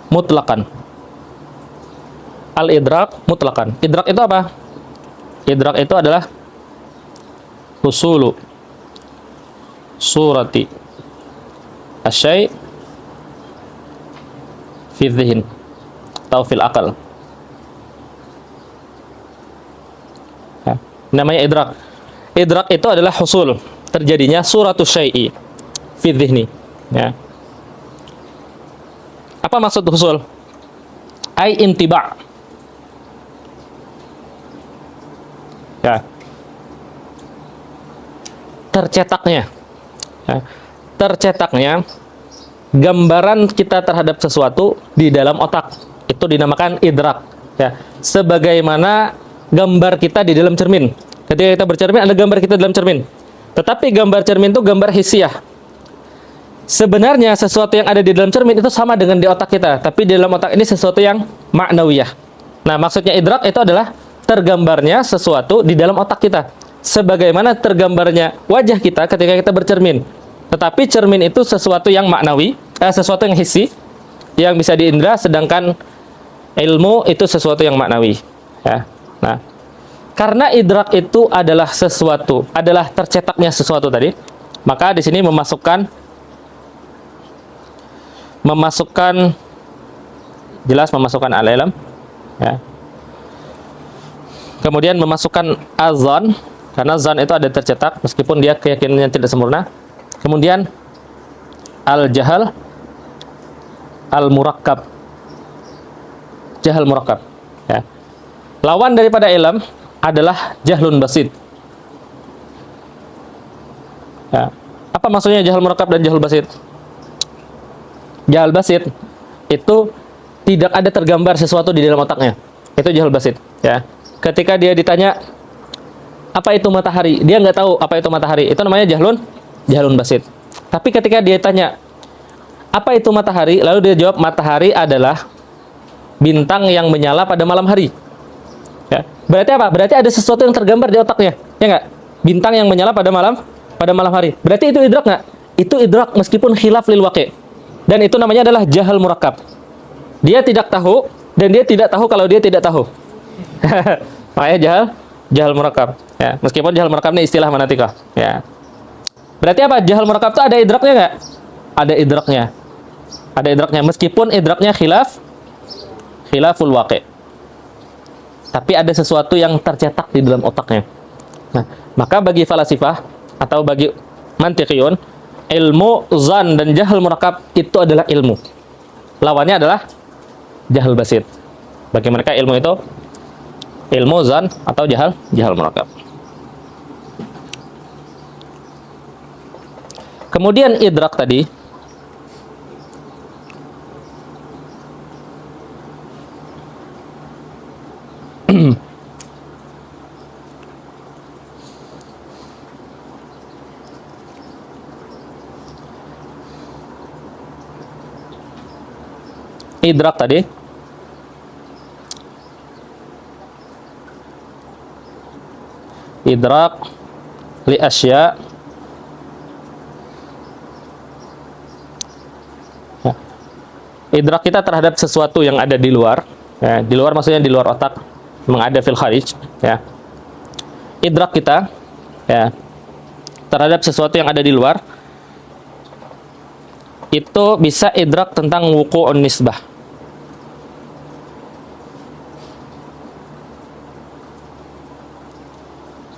mutlaqan. Al-idrak mutlaqan. Idrak itu apa? Idrak itu adalah husulu surati asy-syai' fi dzihn atau fil aqal. Ya, namanya idrak. Idrak itu adalah husul, terjadinya suratus syai'i fi dzihni. Ya. Apa maksud husul? Ai intiba'. Ya. Tercetaknya. Ya. Tercetaknya gambaran kita terhadap sesuatu di dalam otak. Itu dinamakan idrak. Ya. Sebagaimana gambar kita di dalam cermin. Ketika kita bercermin, ada gambar kita dalam cermin. Tetapi gambar cermin itu gambar hisiah. Sebenarnya sesuatu yang ada di dalam cermin itu sama dengan di otak kita. Tapi di dalam otak ini sesuatu yang ma'nawiyah. Nah, maksudnya idrak itu adalah tergambarnya sesuatu di dalam otak kita. Sebagaimana tergambarnya wajah kita ketika kita bercermin. Tetapi cermin itu sesuatu yang maknawi, sesuatu yang hissi, yang bisa diindra, sedangkan ilmu itu sesuatu yang maknawi. Ya. Nah, karena idrak itu adalah sesuatu, adalah tercetaknya sesuatu tadi, maka di sini memasukkan jelas memasukkan al-ilm, ya. Kemudian memasukkan azan, karena zan itu ada tercetak meskipun dia keyakinannya tidak sempurna. Kemudian al-jahal, al-murakkab, jahal murakkab, ya. Lawan daripada ilm adalah jahlun basit. Ya. Apa maksudnya jahal murakkab dan jahul basit? Jahal basit itu tidak ada tergambar sesuatu di dalam otaknya. Itu jahul basit. Ya. Ketika dia ditanya apa itu matahari, dia nggak tahu apa itu matahari. Itu namanya jahlun basit. Tapi ketika dia tanya apa itu matahari, lalu dia jawab matahari adalah bintang yang menyala pada malam hari. Ya. Berarti apa? Berarti ada sesuatu yang tergambar di otaknya, ya nggak? Bintang yang menyala pada malam hari. Berarti itu idrak nggak? Itu idrak meskipun khilaf lil waqi'. Dan itu namanya adalah jahal murakkab. Dia tidak tahu dan dia tidak tahu kalau dia tidak tahu. Makanya jahal murakkab. Ya, meskipun jahal murakkab ini istilah manatikah. Ya. Berarti apa? Jahal murakkab itu ada idraknya nggak? Ada idraknya. Ada idraknya meskipun idraknya khilaful waqi'. Tapi ada sesuatu yang tercetak di dalam otaknya. Nah, maka bagi falasifah atau bagi mantiqiyun, ilmu zan dan jahal murakkab itu adalah ilmu. Lawannya adalah jahal basit. Bagi mereka ilmu itu ilmu zan atau jahal murakkab. Kemudian idrak tadi idrak tadi idrak li asya, ya. Idrak kita terhadap sesuatu yang ada di luar, ya. Di luar maksudnya di luar otak, memang ada fil kharij, ya. Idrak kita, ya, terhadap sesuatu yang ada di luar itu bisa idrak tentang wuqu'un nisbah.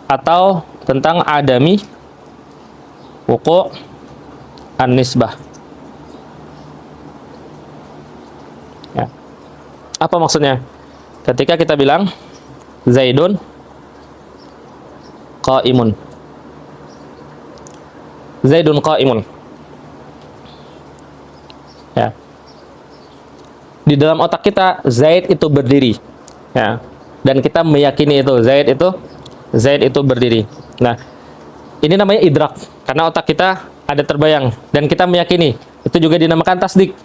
Atau tentang adami wuqu' an-nisbah. Ya. Apa maksudnya? Ketika kita bilang Zaidun qa'imun. Zaidun qa'imun. Ya. Di dalam otak kita Zaid itu berdiri. Ya. Dan kita meyakini itu Zaid itu berdiri. Nah, ini namanya idrak. Karena otak kita ada terbayang dan kita meyakini, itu juga dinamakan tasdik.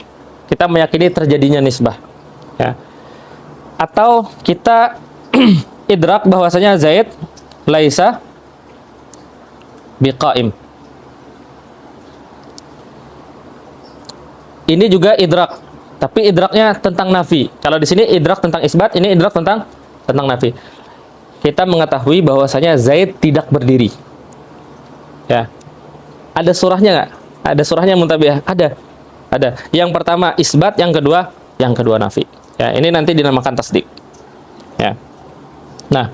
Kita meyakini terjadinya nisbah. Ya. Atau kita idrak bahwasanya Zaid laisa biqaim. Ini juga idrak, tapi idraknya tentang nafi. Kalau di sini idrak tentang isbat, ini idrak tentang nafi. Kita mengetahui bahwasanya Zaid tidak berdiri. Ya. Ada surahnya nggak? Ada surahnya muntabiah? Ada. Ada. Yang pertama isbat, yang kedua nafi. Ya, ini nanti dinamakan tasdik. Ya. Nah,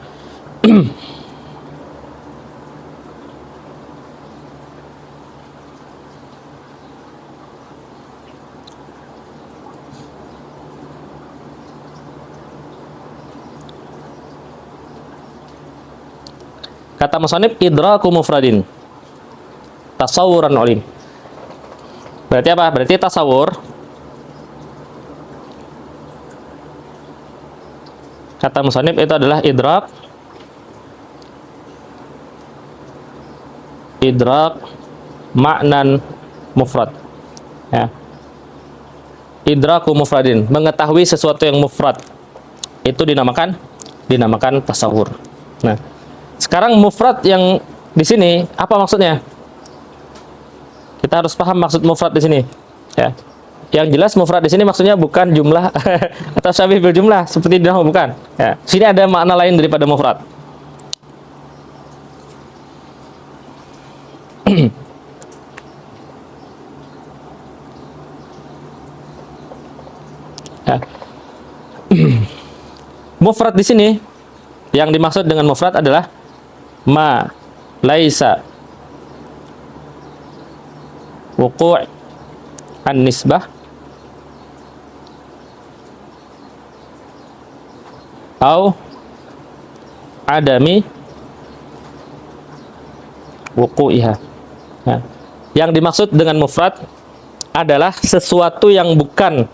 kata musannif idraku mufradin tasawuran ulim. Berarti apa? Berarti tasawur. Kata musannif itu adalah idrak maknan mufrad. Ya. Idraku mufradin, mengetahui sesuatu yang mufrad. Itu dinamakan tasawur. Nah, sekarang mufrad yang di sini apa maksudnya? Kita harus paham maksud mufrad di sini. Ya. Yang jelas mufrad di sini maksudnya bukan jumlah atau syabih bil jumlah seperti di nahwu, bukan. Ya. Sini ada makna lain daripada mufrad. Ya. Mufrad di sini yang dimaksud dengan mufrad adalah ma laisa wuqu' an-nisbah atau adami wuqu'iha. Nah, yang dimaksud dengan mufrad adalah sesuatu yang bukan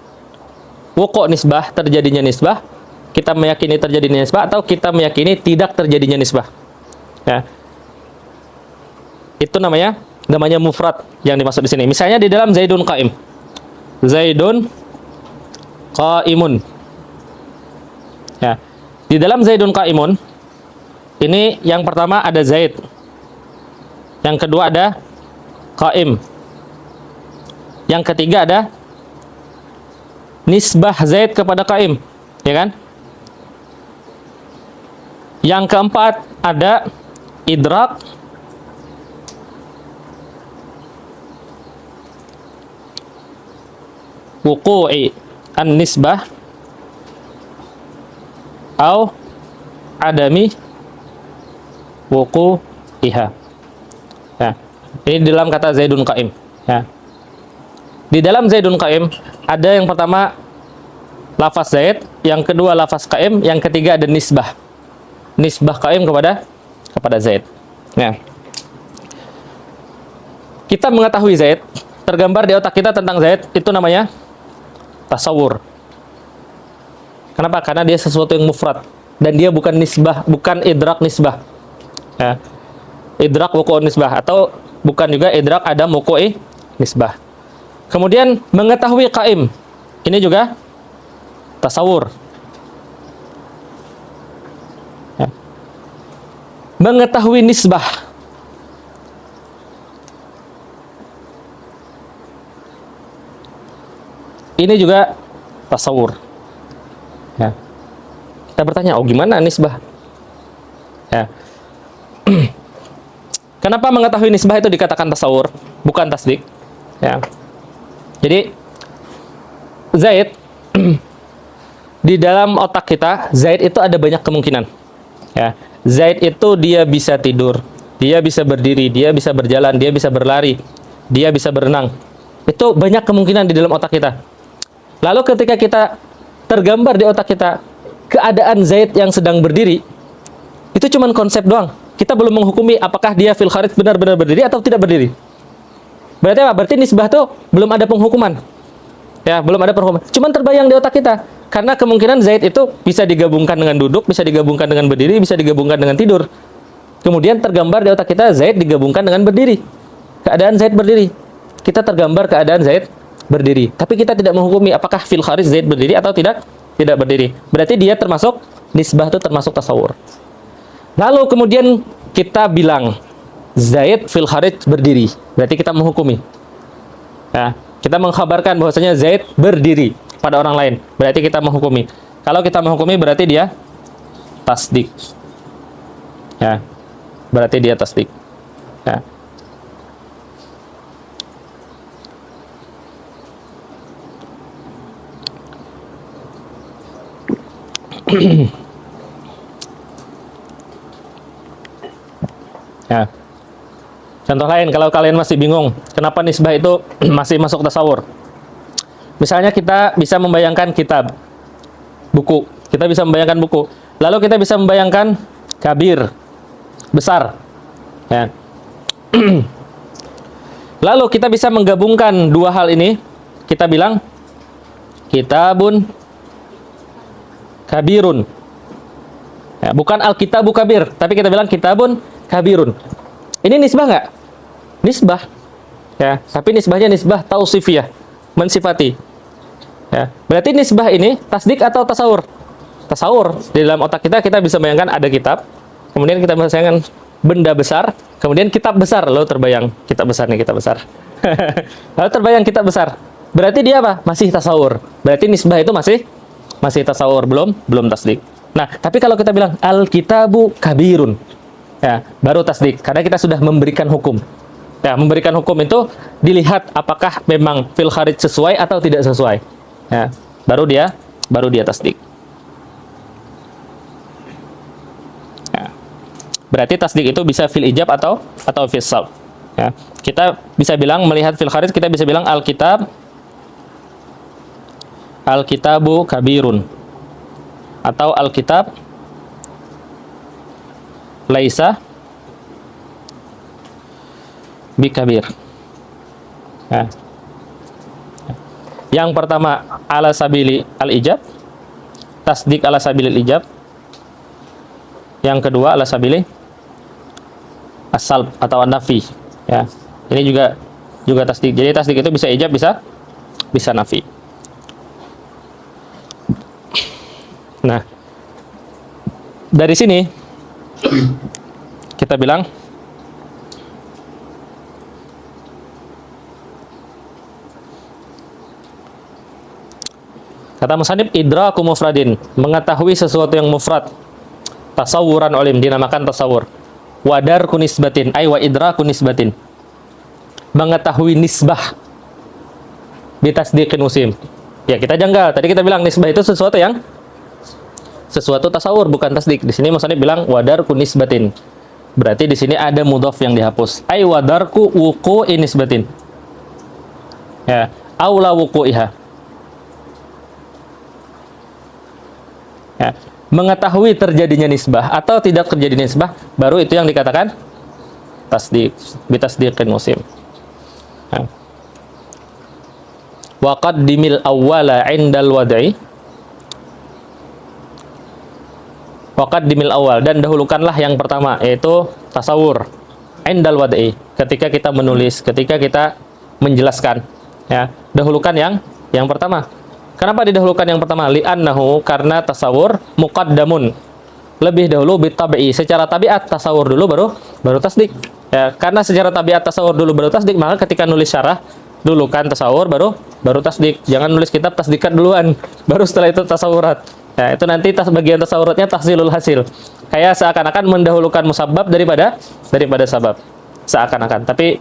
wuqu' nisbah, terjadinya nisbah, kita meyakini terjadinya nisbah, atau kita meyakini tidak terjadinya nisbah. Ya. Itu namanya mufrad yang dimaksud di sini. Misalnya di dalam Zaidun qaim. Zaidun qaimun. Ya. Di dalam Zaidun qaimun ini yang pertama ada Zaid. Yang kedua ada qaim. Yang ketiga ada nisbah Zaid kepada qaim, ya kan? Yang keempat ada idrak wuqu'i an-nisbah atau adami wuqu'iha. Ya. Ini dalam kata Zaidun qaim. Ya. Di dalam Zaidun qaim ada yang pertama lafaz Zaid, yang kedua lafaz qaim, yang ketiga ada nisbah. Nisbah qaim kepada Zaid. Ya. Kita mengetahui Zaid, tergambar di otak kita tentang Zaid, itu namanya tasawur. Kenapa? Karena dia sesuatu yang mufrad dan dia bukan nisbah, bukan idrak nisbah. Ya. Idrak wuqu' nisbah, atau bukan juga idrak ada wuqu'i nisbah. Kemudian mengetahui qaim, ini juga tasawur. Ya. Mengetahui nisbah, ini juga tasawur. Ya. Kita bertanya, oh gimana nisbah? Ya. Kenapa mengetahui nisbah itu dikatakan tasawur, bukan tasdik? Ya. Jadi Zaid di dalam otak kita, Zaid itu ada banyak kemungkinan. Ya. Zaid itu dia bisa tidur, dia bisa berdiri, dia bisa berjalan, dia bisa berlari, dia bisa berenang. Itu banyak kemungkinan di dalam otak kita. Lalu ketika kita tergambar di otak kita keadaan Zaid yang sedang berdiri, itu cuma konsep doang. Kita belum menghukumi apakah dia fil kharij benar-benar berdiri atau tidak berdiri. Berarti apa? Berarti nisbah itu belum ada penghukuman. Ya, belum ada penghukuman. Cuman terbayang di otak kita. Karena kemungkinan Zaid itu bisa digabungkan dengan duduk, bisa digabungkan dengan berdiri, bisa digabungkan dengan tidur. Kemudian tergambar di otak kita Zaid digabungkan dengan berdiri. keadaan Zaid berdiri. Kita tergambar keadaan Zaid berdiri. Tapi kita tidak menghukumi apakah fil kharij Zaid berdiri atau tidak berdiri. Berarti dia termasuk nisbah, itu termasuk tasawur. Lalu kemudian kita bilang Zaid fil kharij berdiri. Berarti kita menghukumi. Ya, kita mengkhabarkan bahwasanya Zaid berdiri pada orang lain. Berarti kita menghukumi. Kalau kita menghukumi berarti dia tasdik. Ya. Berarti dia tasdik. Ya. Ya. Contoh lain, kalau kalian masih bingung kenapa nisbah itu masih masuk tasawur. Misalnya kita bisa membayangkan kitab, buku. Kita bisa membayangkan buku. Lalu kita bisa membayangkan kabir, besar. Ya. Lalu kita bisa menggabungkan dua hal ini. Kita bilang kitabun kabirun. Ya, bukan al-kitabu kabir, tapi kita bilang kitabun kabirun. Ini nisbah nggak? Nisbah. Ya, tapi nisbahnya nisbah tausifiyah, mensifati. Ya, berarti nisbah ini tasdik atau tasawur? Tasawur. Di dalam otak kita bisa bayangkan ada kitab, kemudian kita bayangkan benda besar, kemudian kitab besar, lalu terbayang kitab besar nih, kitab besar. Lalu terbayang kitab besar. Berarti dia apa? Masih tasawur. Berarti nisbah itu masih tasawur, belum tasdik. Nah, tapi kalau kita bilang al-kitabu kabirun, ya, baru tasdik, karena kita sudah memberikan hukum. Ya, memberikan hukum itu dilihat apakah memang fil kharij sesuai atau tidak sesuai. Ya, baru dia tasdik. Ya. Berarti tasdik itu bisa fil ijab atau fil salb. Ya. Kita bisa bilang melihat fil kharij, kita bisa bilang al-kitabu kabirun, atau al-kitab laisa bikabir. Ya. Yang pertama ala sabili al-ijab, tasdik ala sabili al-ijab. Yang kedua ala sabili as-salb atau an-nafi. Ya. Ini juga tasdik. Jadi tasdik itu bisa ijab, bisa nafi. Nah, dari sini kita bilang kata musannif idraku mufradin, mengetahui sesuatu yang mufrad, tasawuran olim, dinamakan tasawur. Wadar kunisbatin, ay wa idraku nisbatin, mengetahui nisbah bitasdiqin musim. Ya, kita janggal. Tadi kita bilang nisbah itu sesuatu tasawur, bukan tasdik. Di sini musannif bilang wadar kunisbatin. Berarti di sini ada mudhaf yang dihapus. Ai wadarku wuqu'i nisbatin. Ya, aula wuqu'iha. Ya, mengetahui terjadinya nisbah atau tidak terjadi nisbah, baru itu yang dikatakan tasdik, bitasdiqin musim. Ya. Wa qaddimil awwala 'indal wad'i. Waqaddimil awal, dan dahulukanlah yang pertama, yaitu tasawur indal wad'i, ketika kita menulis, ketika kita menjelaskan, ya, dahulukan yang pertama. Kenapa didahulukan yang pertama? Li'annahu, karena tasawur muqaddamun, lebih dahulu bitabi'i, secara tabiat tasawur dulu baru tasdik. Ya, karena secara tabiat tasawur dulu baru tasdik, maka ketika nulis syarah dulukan tasawur baru tasdik. Jangan nulis kitab tasdikan duluan, baru setelah itu tasawurat. Ya, itu nanti bagian tasawuratnya tahsilul hasil. Kayak seakan-akan mendahulukan musabbab daripada sabab. Seakan-akan. Tapi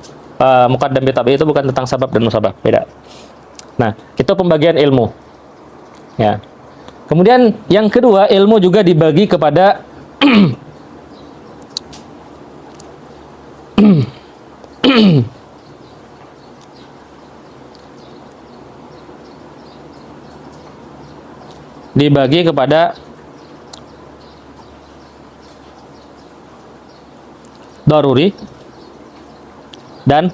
muqaddam bitabi itu bukan tentang sabab dan musabab, beda. Nah, itu pembagian ilmu. Ya. Kemudian yang kedua, ilmu juga dibagi kepada dibagi kepada daruri dan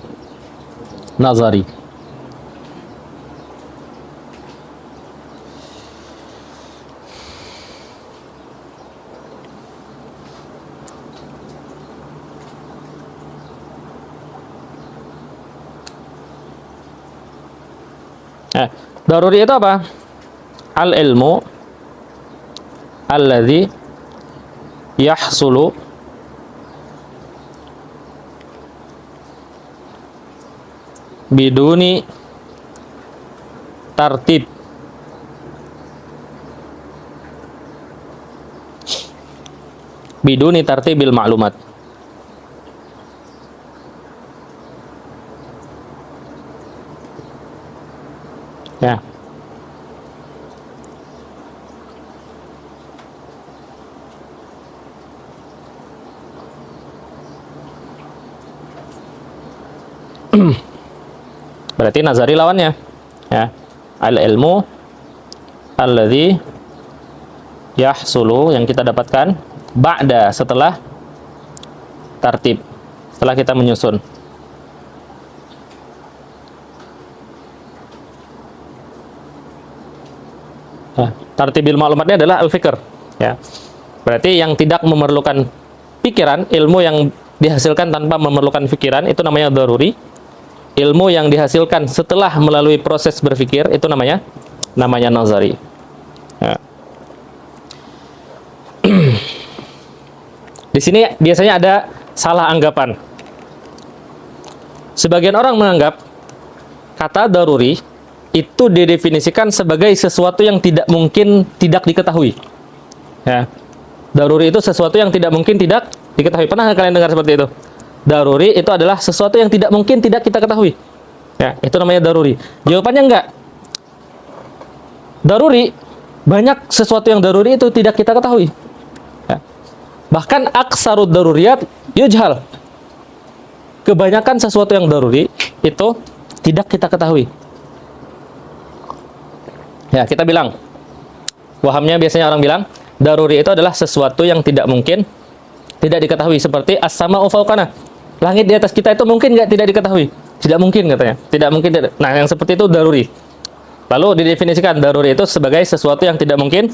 nazari. Daruri itu apa? Al ilmu alladzi yahsulu biduni tartib biduni tartibil ma'lumat. Ya. Berarti nazari lawannya. Ya. Al ilmu alladzi yahsulu, yang kita dapatkan ba'da, setelah tartib, setelah kita menyusun. Tartibil maklumatnya adalah al-fikr, ya. Berarti yang tidak memerlukan pikiran, ilmu yang dihasilkan tanpa memerlukan pikiran, itu namanya daruri. Ilmu yang dihasilkan setelah melalui proses berpikir, itu namanya nazari. Ya. Di sini biasanya ada salah anggapan. Sebagian orang menganggap kata daruri itu didefinisikan sebagai sesuatu yang tidak mungkin tidak diketahui. Ya. Daruri itu sesuatu yang tidak mungkin tidak diketahui. Pernah kalian dengar seperti itu? Daruri itu adalah sesuatu yang tidak mungkin tidak kita ketahui. Ya, itu namanya daruri. Jawabannya enggak. Daruri, banyak sesuatu yang daruri itu tidak kita ketahui. Ya. Bahkan aksarud daruriyat yujhal. Kebanyakan sesuatu yang daruri itu tidak kita ketahui. Ya, kita bilang, wahamnya biasanya orang bilang, daruri itu adalah sesuatu yang tidak mungkin tidak diketahui. Seperti as-sama'u fawqana. Langit di atas kita itu mungkin nggak tidak diketahui? Tidak mungkin katanya. Tidak mungkin. Nah, yang seperti itu daruri. Lalu didefinisikan daruri itu sebagai sesuatu yang tidak mungkin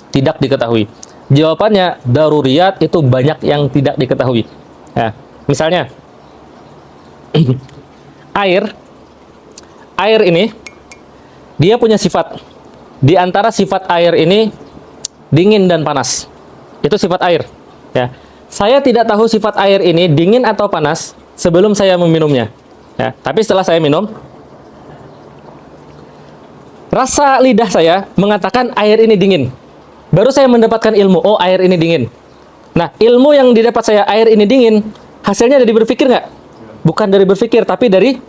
tidak diketahui. Jawabannya, daruriyat itu banyak yang tidak diketahui. Ya, misalnya, air ini, dia punya sifat. Di antara sifat air ini, dingin dan panas. Itu sifat air. Ya. Saya tidak tahu sifat air ini dingin atau panas sebelum saya meminumnya. Ya. Tapi setelah saya minum, rasa lidah saya mengatakan air ini dingin. Baru saya mendapatkan ilmu, oh air ini dingin. Nah, ilmu yang didapat saya, air ini dingin, hasilnya dari berpikir nggak? Bukan dari berpikir, tapi dari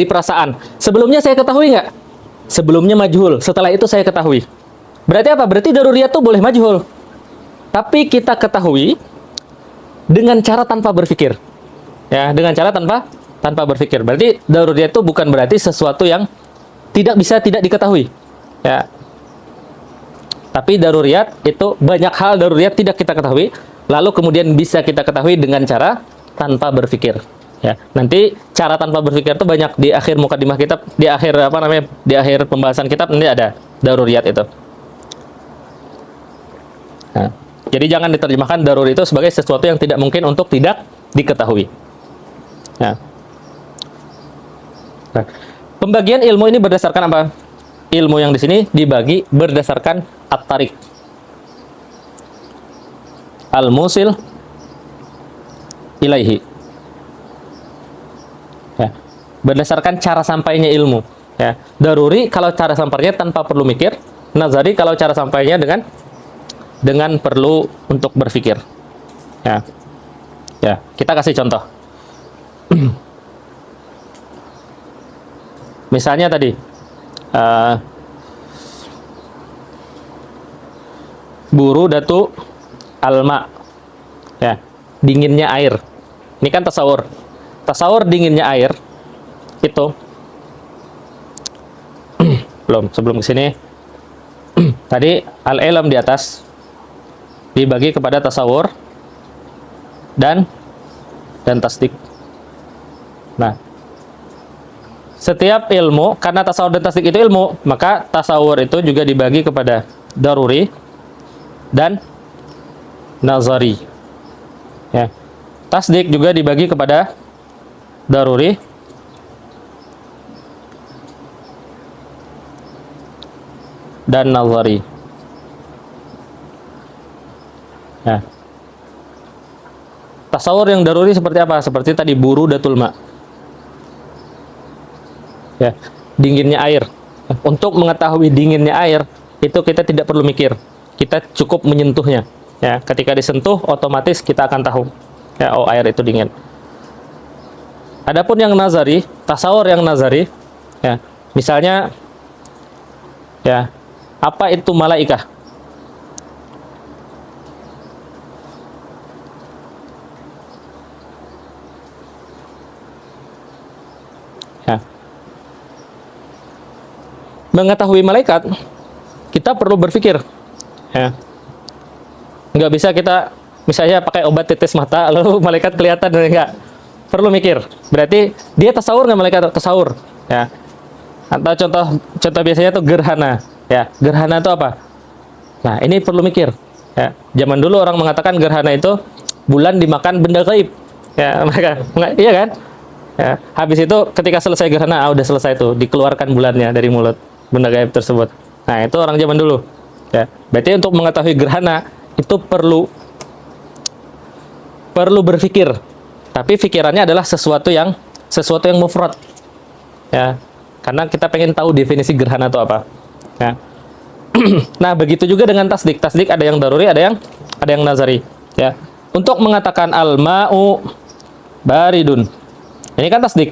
perasaan. Sebelumnya saya ketahui nggak? Sebelumnya majhul, setelah itu saya ketahui. Berarti apa? Berarti daruriyat itu boleh majhul. Tapi kita ketahui dengan cara tanpa berpikir. Ya, dengan cara tanpa berpikir. Berarti daruriyat itu bukan berarti sesuatu yang tidak bisa tidak diketahui. Ya. Tapi daruriyat itu banyak hal daruriyat tidak kita ketahui, lalu kemudian bisa kita ketahui dengan cara tanpa berpikir. Ya, nanti cara tanpa berpikir itu banyak di akhir mukadimah kitab, di akhir di akhir pembahasan kitab nanti ada daruriyat itu. Nah, jadi jangan diterjemahkan daruri itu sebagai sesuatu yang tidak mungkin untuk tidak diketahui. Nah, pembagian ilmu ini berdasarkan apa? Ilmu yang di sini dibagi berdasarkan at-tariq, al-musil ilaihi. Ya, berdasarkan cara sampainya ilmu. Ya, daruri kalau cara sampainya tanpa perlu mikir, nazari kalau cara sampainya dengan perlu untuk berpikir. Ya, ya, kita kasih contoh. Misalnya tadi, buru datu alma, ya, dinginnya air. Ini kan tasawur. Tasawur dinginnya air itu sebelum kesini tadi al-ilm di atas dibagi kepada tasawur dan tasdik. Nah, setiap ilmu, karena tasawur dan tasdik itu ilmu, maka tasawur itu juga dibagi kepada daruri dan nazari. Ya. Tasdik juga dibagi kepada daruri dan nazari. Ya. Tasawur yang daruri seperti apa? Seperti tadi burudatul ma. Ya, dinginnya air. Untuk mengetahui dinginnya air, itu kita tidak perlu mikir. Kita cukup menyentuhnya. Ya, ketika disentuh otomatis kita akan tahu. Ya, oh air itu dingin. Adapun yang nazari, tasawur yang nazari, ya, misalnya ya, apa itu malaikah? Ya. Mengetahui malaikat, kita perlu berpikir. Ya. Nggak bisa kita misalnya pakai obat tetes mata, lalu malaikat kelihatan, enggak. Perlu mikir. Berarti dia tasawur nggak malaikat? Tasawur. Ya. Atau contoh biasanya tuh gerhana. Ya, gerhana itu apa? Nah, ini perlu mikir. Ya. Zaman dulu orang mengatakan gerhana itu bulan dimakan benda gaib. Ya, mereka, iya kan? Ya. Habis itu ketika selesai gerhana, udah selesai tuh, dikeluarkan bulannya dari mulut benda gaib tersebut. Nah, itu orang zaman dulu. Ya. Berarti untuk mengetahui gerhana itu perlu berpikir. Tapi pikirannya adalah sesuatu yang mufrad. Ya. Karena kita pengen tahu definisi gerhana itu apa. Ya. Nah, begitu juga dengan tasdik. Tasdik ada yang daruri, ada yang nazari. Ya. Untuk mengatakan al-ma'u baridun. Ini kan tasdik.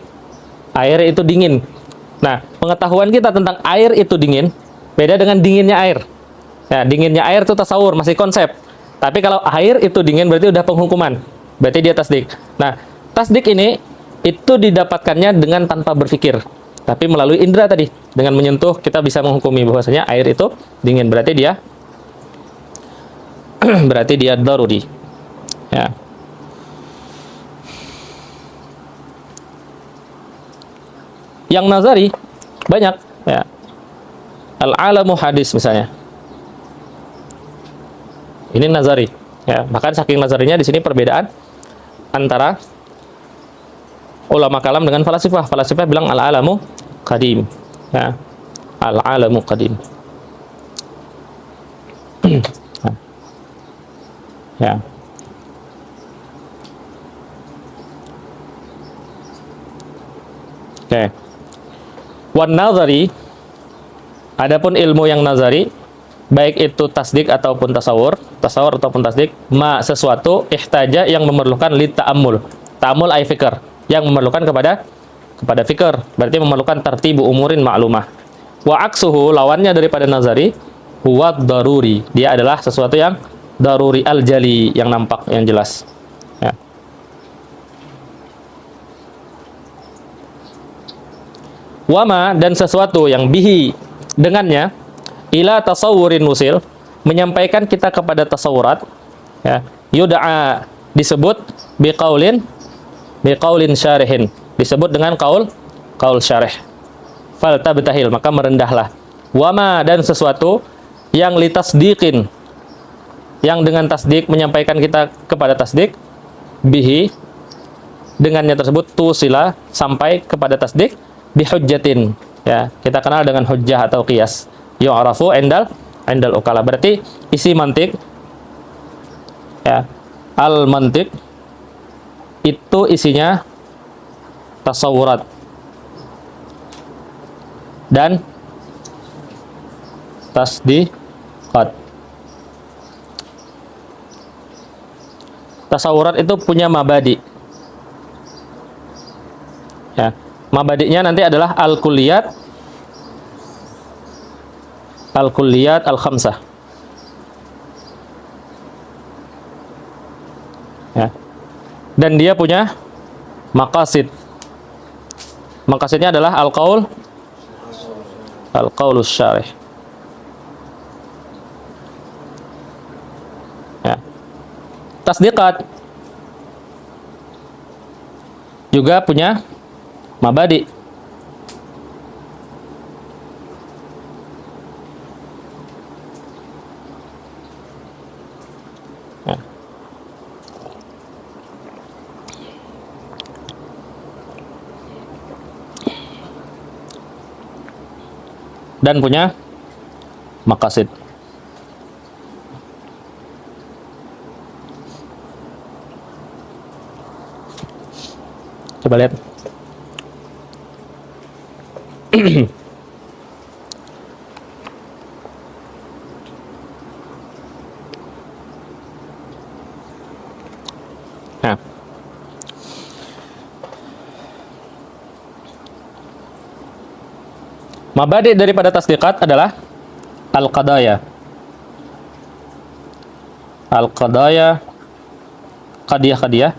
Air itu dingin. Nah, pengetahuan kita tentang air itu dingin beda dengan dinginnya air. Ya, dinginnya air itu tasawur, masih konsep. Tapi kalau air itu dingin berarti udah penghukuman. Berarti dia tasdik. Nah, tasdik ini itu didapatkannya dengan tanpa berpikir. Tapi melalui indera tadi. Dengan menyentuh kita bisa menghukumi bahwasanya air itu dingin. Berarti dia daruri. Ya. Yang nazari banyak, ya. Al-alamu hadis misalnya. Ini nazari, ya. Bahkan saking nazarinya di sini perbedaan antara ulama kalam dengan falasifah. Falasifah bilang al-alamu qadim. Ya. Al-alamu qadim. Ya. Oke. Wan nazari, adapun ilmu yang nazari, baik itu tasdik ataupun tasawur ataupun tasdik, sesuatu ihtaja yang memerlukan li ta'ammul. Ta'ammul ay fikr, yang memerlukan kepada fikr, berarti memerlukan tartibu umurin ma'lumah. Wa aksuhu, lawannya daripada nazari, huwa daruri. Dia adalah sesuatu yang daruri al-jali, yang nampak, yang jelas. Ya. Wama, dan sesuatu yang bihi, dengannya, ila tasawurin musil, menyampaikan kita kepada tasawurat, ya, yud'a, disebut biqaulin syarihin, disebut dengan kaul syarih. Fal tabtahil, maka merendahlah. Wama, dan sesuatu yang litasdiqin, yang dengan tasdik menyampaikan kita kepada tasdik, bihi, dengannya tersebut tusila, sampai kepada tasdik, bihujjatin, ya, kita kenal dengan hujjah atau qiyas, yu'rafu indal ukala. Berarti isi mantik, ya, al mantik itu isinya tasawurat dan tasdiqat. Tasawurat itu punya mabadi. Ya, mabadinya nanti adalah al-kulliyat al-khamsah. Ya. Dan dia punya maqasid. Maqasidnya adalah al-qaulus syarih. Ya. Tasdiqat juga punya mabadi. Ya. Dan punya maqasid. Coba lihat. Nah. Mabadi daripada tasdiqat adalah al-qadaya. Al-qadaya, qadiyah-qadiyah.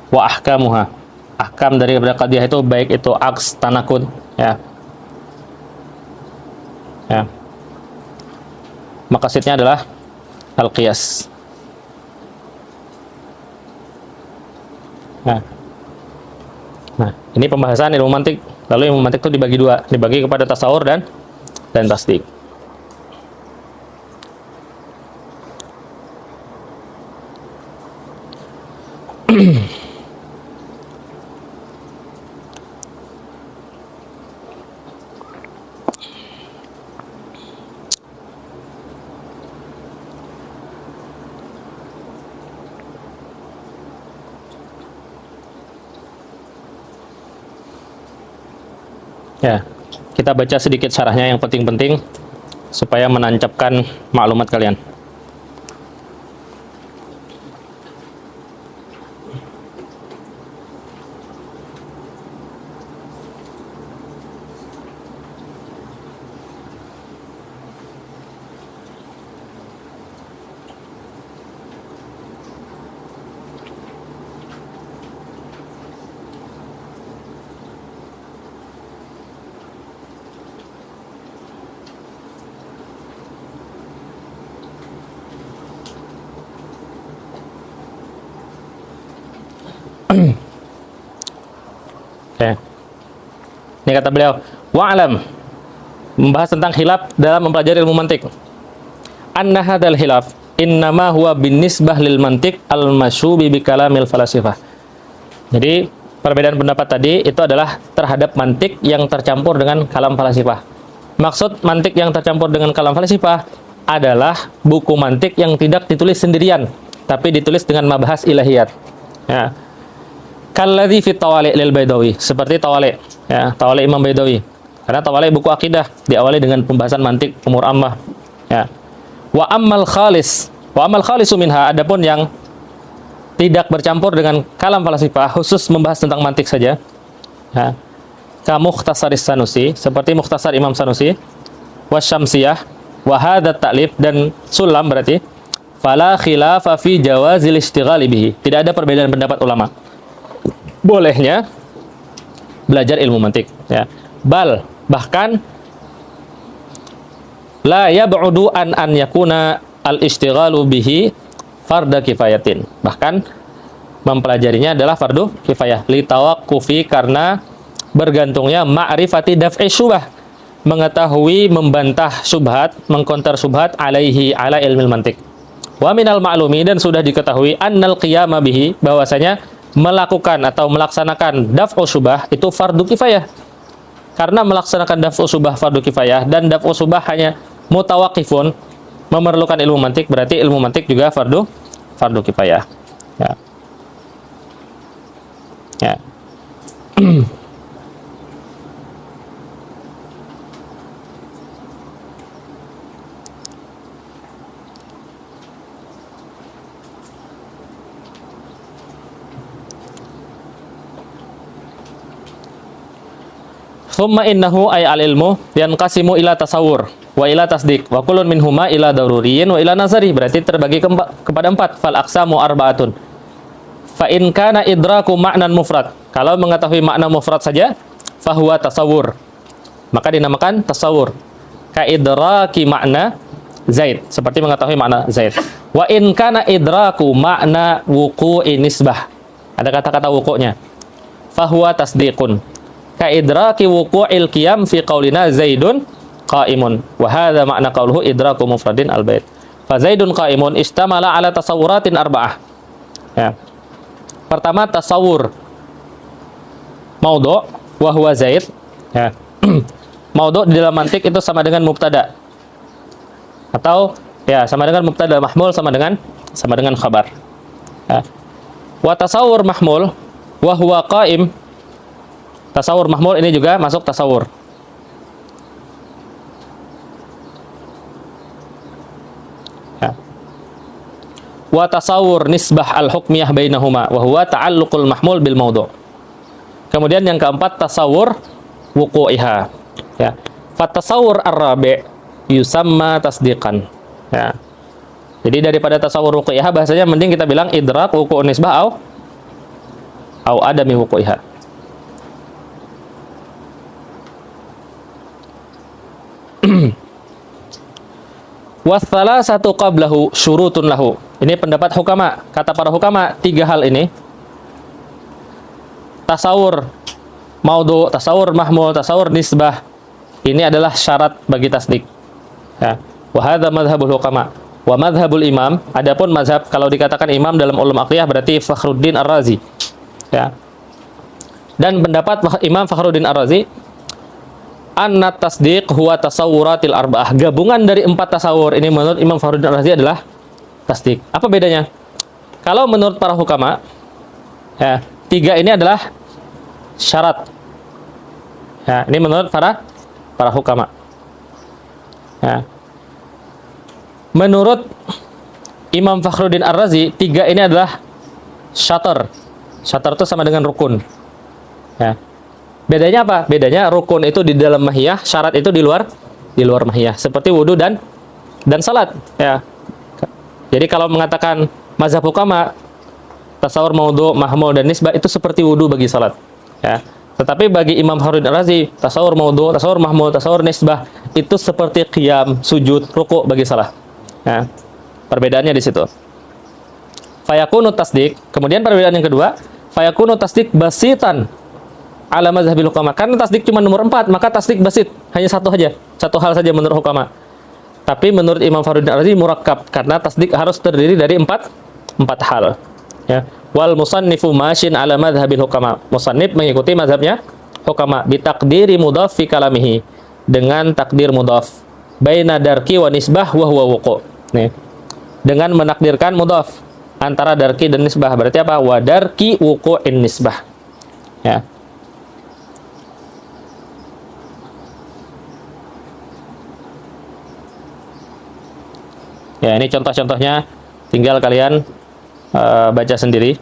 Wa ahkamuha. Ahkam daripada qadiyah itu baik itu aks, tanakud, ya. Ya. Maqasidnya adalah al-qiyas. Nah, ini pembahasan ilmu mantik. Lalu ilmu mantik itu dibagi dua, dibagi kepada tasawur dan tasdik. Ya, kita baca sedikit syarahnya yang penting-penting supaya menancapkan maklumat kalian. Oke. Ini kata beliau, wa'alam, membahas tentang khilaf dalam mempelajari ilmu mantik. Anna hadzal khilaf innama huwa binisbah lil mantik al-masyubi bi kalamil falasifah. Jadi, perbedaan pendapat tadi itu adalah terhadap mantik yang tercampur dengan kalam falasifah. Maksud mantik yang tercampur dengan kalam falasifah adalah buku mantik yang tidak ditulis sendirian, tapi ditulis dengan mabahas ilahiyat. Ya. Kalladzi fi Tawali' lil Baidawi, seperti Tawali', ya, Tawali' Imam Baidawi. Karena Tawali' buku akidah diawali dengan pembahasan mantik umur ammah, ya. Wa ammal khalisu minha, adapun yang tidak bercampur dengan kalam falasifah, khusus membahas tentang mantik saja, ya. Ka Mukhtasaris Sanusi, seperti Mukhtasar Imam Sanusi, wa Syamsiyah, wa hadat ta'lif, dan Sulam berarti fala khilafa fi jawazil istighali bihi. Tidak ada perbedaan pendapat ulama bolehnya belajar ilmu mantik, ya. Bahkan la yab'udu an yakuna al-istighalu bihi farda kifayatin. Bahkan mempelajarinya adalah fardu kifayah li tawaqqufi, karena bergantungnya ma'rifati daf'i syubah, mengetahui membantah syubhat, mengkonter syubhat alaihi ala ilmil mantik. Wa minal ma'lumi, dan sudah diketahui annal qiyama bihi, bahwasanya melakukan atau melaksanakan daf'u syubah itu fardu kifayah. Karena melaksanakan daf'u syubah fardu kifayah dan daf'u syubah hanya mutawaqifun, memerlukan ilmu mantik, berarti ilmu mantik juga fardu kifayah. Ya. Ya. Thumma innahu ay al-ilmu yanqasimu ila tasawur wa ila tasdik wa kullun minhuma ila daruriyin wa ila nazari, berarti terbagi kepada empat. Fal aqsamu arba'atun. Fa in kana idraku ma'nan mufrad, kalau mengetahui makna mufrad saja, fahuwa tasawur, maka dinamakan tasawur. Ka idraki makna Zaid, seperti mengetahui makna Zaid. Wa in kana idraku makna wuqu'i nisbah, ada kata-kata wuku'nya, fahuwa tasdiqun. Ka idraki wuqu'il qiyam fi qaulina Zaidun qa'imun, wa hadha ma'na qauluhu idraku mufradin al-bait. Fa Zaidun qa'imun istamala ala tasawuratin arba'ah. Ya. Pertama tasawur maudhu wa huwa zaid. Ya. Maudhu di dalam mantik itu sama dengan mubtada. Atau ya sama dengan mubtada, mahmul sama dengan khabar. Ya. Wa tasawur mahmul wa huwa qaim. Tasawur mahmul ini juga masuk tasawur. Ya. Wa tasawur nisbah al-hukmiyah bainahuma wa huwa ta'alluqul mahmul bil maudhu. Kemudian yang keempat tasawur wuqu'iha. Ya. Fatasawur ar-rabi' yusamma tasdiqan. Ya. Jadi daripada tasawur wuqu'iha bahasanya mending kita bilang idrak wuqu'un nisbah au adami wuqu'iha. Wassalasatu qablahu syurutun lahu. Ini pendapat hukama. Kata para hukama, tiga hal ini, tasawur maudhu, tasawur mahmul, tasawur nisbah, ini adalah syarat bagi tasdik. Ya. Wa hadza madhhabul hukama. Wa madhhabul imam, adapun mazhab kalau dikatakan imam dalam ulum aqliyah berarti Fakhruddin Ar-Razi. Ya. Dan pendapat Imam Fakhruddin Ar-Razi, anna tasdiq huwa tasawuratil arba'ah. Gabungan dari 4 tasawur ini menurut Imam Fakhruddin Ar-Razi adalah tasdik. Apa bedanya? Kalau menurut para hukama, ya, 3 ini adalah syarat. Ya, ini menurut para hukama. Ya. Menurut Imam Fakhruddin Ar-Razi, 3 ini adalah syatar. Syatar itu sama dengan rukun. Ya. Bedanya apa? Bedanya rukun itu di dalam mahiyah, syarat itu di luar mahiyah. Seperti wudu dan salat. Ya. Jadi kalau mengatakan mazhab hukama, tasawur maudhu, mahmul dan nisbah itu seperti wudu bagi salat. Ya. Tetapi bagi Imam Fakhruddin Ar-Razi, tasawur maudhu, tasawur mahmul, tasawur nisbah itu seperti qiyam, sujud, ruku' bagi salat. Ya. Perbedaannya di situ. Fayakunu tasdik. Kemudian perbedaan yang kedua, fayakunu tasdik basitan ala mazhabil hukama. Karena tasdik cuma nomor 4, maka tasdik basit, hanya satu hal saja menurut hukama. Tapi menurut Imam Fakhruddin Ar-Razi murakkab, karena tasdik harus terdiri dari 4 hal. Ya. Wal musannifu masyin ala mazhabil hukama. Musannif mengikuti mazhabnya hukama bi taqdiri mudhaf fi kalamihi, dengan takdir mudhaf baina darki wa nisbah wa huwa wuqu'. Nih. Dengan menakdirkan mudhaf antara darki dan nisbah. Berarti apa? Wa darki wuqu'in nisbah. Ya. Ya, ini contoh-contohnya, tinggal kalian baca sendiri.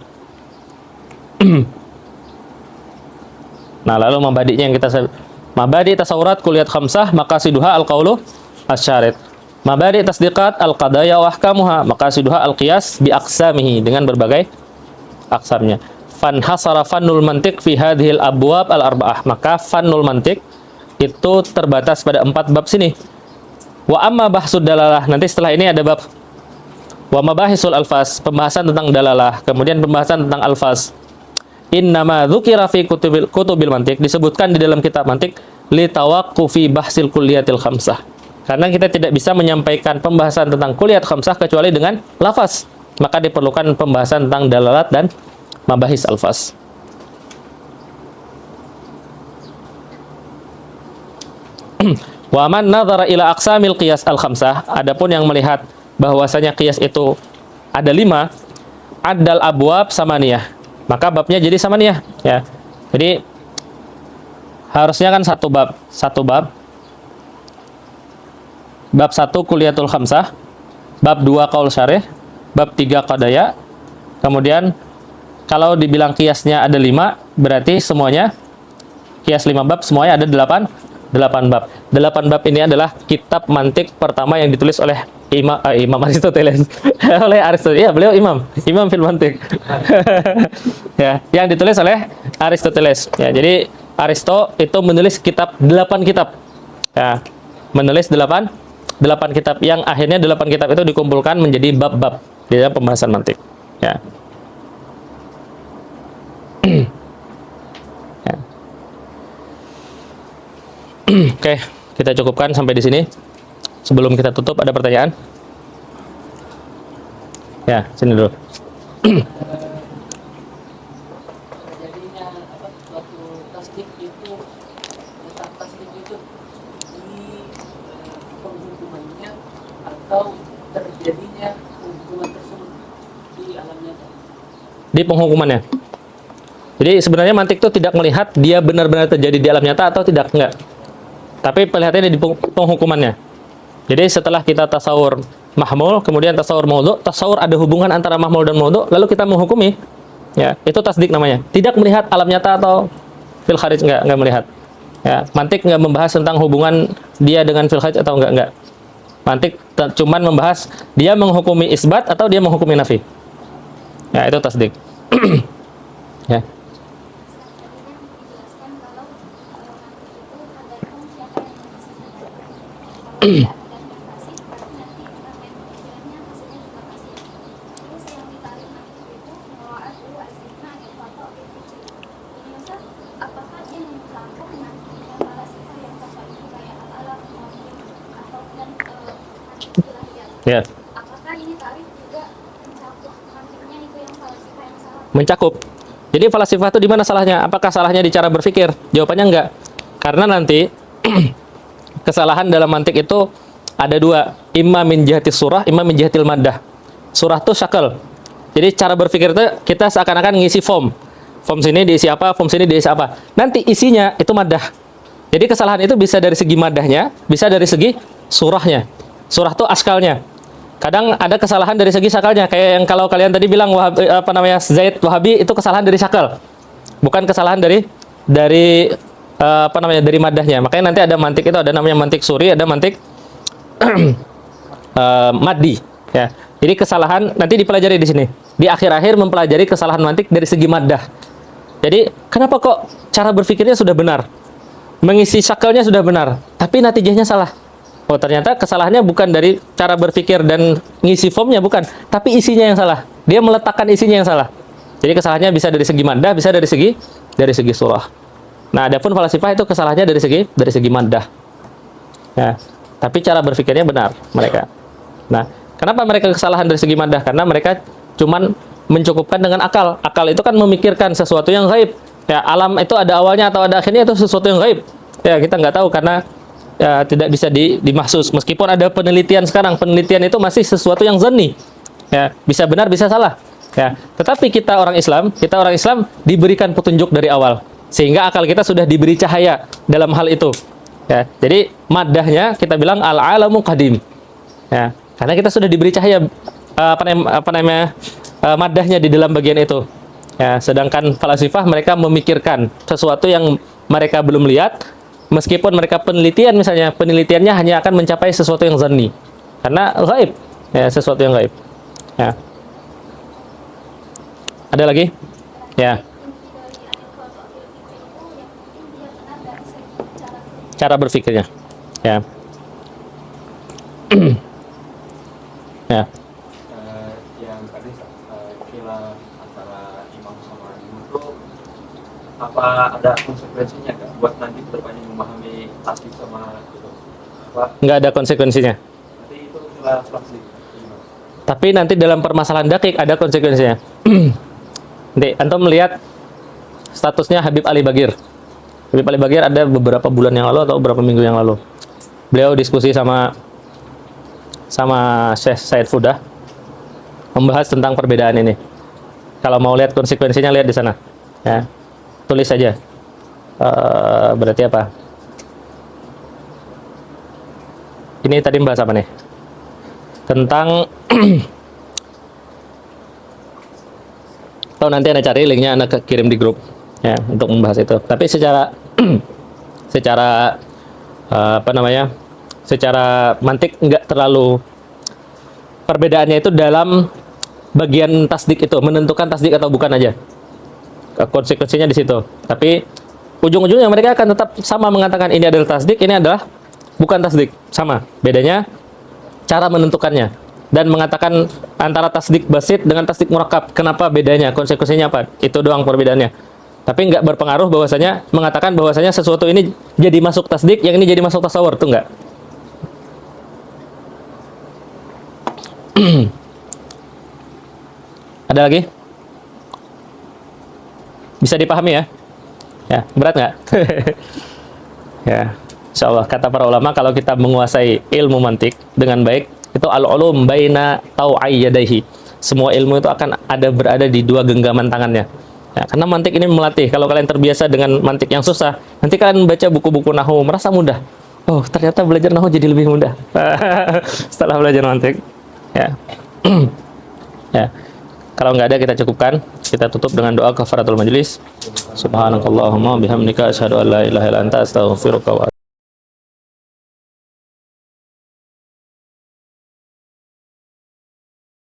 Nah, lalu mabadi'nya yang kita mabadi' tasawurat kulliyat khamsah maqasiduha al-qaulu asy-syarid. Mabadi' tasdiqat al-qadaya wa ahkamuha maqasiduha al-qiyas bi aqsamihi, dengan berbagai aqsamnya. Fanhasara fannul mantiq fi hadhil abwab al-arba'ah. Maka fannul mantiq itu terbatas pada 4 bab sini. Wa amma bahsud dalalah, nanti setelah ini ada bab wa mabahisul alfaz, pembahasan tentang dalalah, kemudian pembahasan tentang alfaz. Innama dzukira fi kutubil mantiq, disebutkan di dalam kitab mantiq li tawaqqufi bahsil kulliyatil khamsah. Karena kita tidak bisa menyampaikan pembahasan tentang kulliyat khamsah kecuali dengan lafaz, maka diperlukan pembahasan tentang dalalat dan mabahis alfaz. Wa man nadhara ila aqsamil qiyas al-khamsah, adapun yang melihat bahwasanya qiyas itu ada 5, addal abwab samaniyah, maka babnya jadi samaniyah, ya. Jadi harusnya kan satu bab. Bab 1 kulliyatul khamsah, bab 2 qaul syarih, bab 3 qadaya. Kemudian kalau dibilang qiyasnya ada 5, berarti semuanya qiyas 5 bab, semuanya ada 8 bab. 8 bab ini adalah kitab mantik pertama yang ditulis oleh Imam Aristoteles. Oleh Aristoteles. Ya, beliau imam fil mantik. Ya, yang ditulis oleh Aristoteles. Ya, jadi Aristo itu menulis 8 kitab. Ya, menulis 8 kitab yang akhirnya 8 kitab itu dikumpulkan menjadi bab-bab di dalam pembahasan mantik. Ya. Ya. Oke, kita cukupkan sampai di sini. Sebelum kita tutup, ada pertanyaan? Ya, sini dulu. atau terjadinya hubungan tersebut di alam nyata. Di penghukumannya. Jadi sebenarnya mantik itu tidak melihat dia benar-benar terjadi di alam nyata atau tidak, enggak. Tapi perlihatannya di penghukumannya. Jadi setelah kita tasawur mahmul, kemudian tasawur maudhu, tasawur ada hubungan antara mahmul dan maudhu, lalu kita menghukumi, ya, itu tasdik namanya. Tidak melihat alam nyata atau fil kharij, enggak melihat. Ya, mantik enggak membahas tentang hubungan dia dengan fil kharij atau enggak. Mantik cuman membahas dia menghukumi isbat atau dia menghukumi nafi. Ya, itu tasdik. Ya. Ya. Apakah ini tarif juga mencakup mantiknya itu yang falsifah yang salah? Mencakup. Jadi falasifah itu di mana salahnya? Apakah salahnya di cara berpikir? Jawabannya enggak. Karena nanti kesalahan dalam mantik itu ada dua, imma min jihatis surah, imma min jihatil maddah. Surah itu syakal. Jadi cara berpikir itu kita seakan-akan ngisi form. Form sini diisi apa, form sini diisi apa. Nanti isinya itu maddah. Jadi kesalahan itu bisa dari segi maddahnya, bisa dari segi surahnya. Surah itu askalnya. Kadang ada kesalahan dari segi syakalnya, kayak yang kalau kalian tadi bilang Zaid Wahabi itu kesalahan dari syakal, bukan kesalahan dari dari maddahnya. Makanya nanti ada mantik itu ada namanya mantik suri, ada mantik maddi. Ya. Jadi kesalahan nanti dipelajari di sini. Di akhir-akhir mempelajari kesalahan mantik dari segi maddah. Jadi kenapa kok cara berpikirnya sudah benar, mengisi syakalnya sudah benar, tapi natijahnya salah? Oh, ternyata kesalahannya bukan dari cara berpikir dan ngisi formnya, bukan, tapi isinya yang salah. Dia meletakkan isinya yang salah. Jadi kesalahannya bisa dari segi maddah, bisa dari segi surah. Nah, adapun falasifah itu kesalahannya dari segi maddah. Ya, tapi cara berpikirnya benar mereka. Nah, kenapa mereka kesalahan dari segi maddah? Karena mereka cuman mencukupkan dengan akal. Akal itu kan memikirkan sesuatu yang gaib. Ya, alam itu ada awalnya atau ada akhirnya, itu sesuatu yang gaib. Ya, kita nggak tahu karena ya, tidak bisa dimahsus. Meskipun ada penelitian sekarang, penelitian itu masih sesuatu yang zanni. Ya, bisa benar, bisa salah. Ya, tetapi kita orang Islam diberikan petunjuk dari awal, sehingga akal kita sudah diberi cahaya dalam hal itu. Ya, jadi maddahnya kita bilang al-alamu qadim. Ya, karena kita sudah diberi cahaya maddahnya di dalam bagian itu. Ya, sedangkan falasifah mereka memikirkan sesuatu yang mereka belum lihat. Meskipun mereka penelitian, misalnya penelitiannya hanya akan mencapai sesuatu yang zanni, karena gaib, ya, sesuatu yang gaib. Ya. Ada lagi? Ya. Cara berpikirnya. Ya. Ya. Yang tadi khilaf antara imam sama imam itu apa ada konsekuensinya nggak buat nanti kedepannya memahami tasbih sama itu? Nggak ada konsekuensinya. Nanti itu khilaf fraksi. Tapi nanti dalam permasalahan dakik ada konsekuensinya. Nanti antum melihat statusnya Habib Ali Bagir. Habib Ali Bagir ada beberapa bulan yang lalu atau beberapa minggu yang lalu. Beliau diskusi sama Syekh Said Fudah membahas tentang perbedaan ini. Kalau mau lihat konsekuensinya, lihat di sana. Ya. Tulis saja. Berarti apa? Ini tadi membahas apa nih? Tentang atau nanti Anda cari linknya, Anda kirim di grup ya untuk membahas itu. Tapi secara secara mantik enggak terlalu, perbedaannya itu dalam bagian tasdik itu, menentukan tasdik atau bukan aja. Konsekuensinya di situ. Tapi ujung-ujungnya mereka akan tetap sama mengatakan ini adalah tasdik, ini adalah bukan tasdik. Sama. Bedanya cara menentukannya, dan mengatakan antara tasdik basit dengan tasdik murakkab. Kenapa bedanya? Konsekuensinya apa? Itu doang perbedaannya. Tapi nggak berpengaruh bahwasanya mengatakan bahwasanya sesuatu ini jadi masuk tasdik, yang ini jadi masuk tasawur, itu enggak. Ada lagi? Bisa dipahami ya? Ya, berat nggak? Ya, insya Allah kata para ulama, kalau kita menguasai ilmu mantik dengan baik, Itu al-ulum baina tau'ay yadayhi. Semua ilmu itu akan berada di dua genggaman tangannya. Ya, karena mantik ini melatih. Kalau kalian terbiasa dengan mantik yang susah, nanti kalian baca buku-buku nahwu merasa mudah. Oh, ternyata belajar nahwu jadi lebih mudah setelah belajar mantik. Ya. Ya. Kalau nggak ada kita cukupkan. Kita tutup dengan doa kafaratul majlis. Subhanakallahumma bihamdika asyhadu an la ilaha illa anta astaghfiruka wa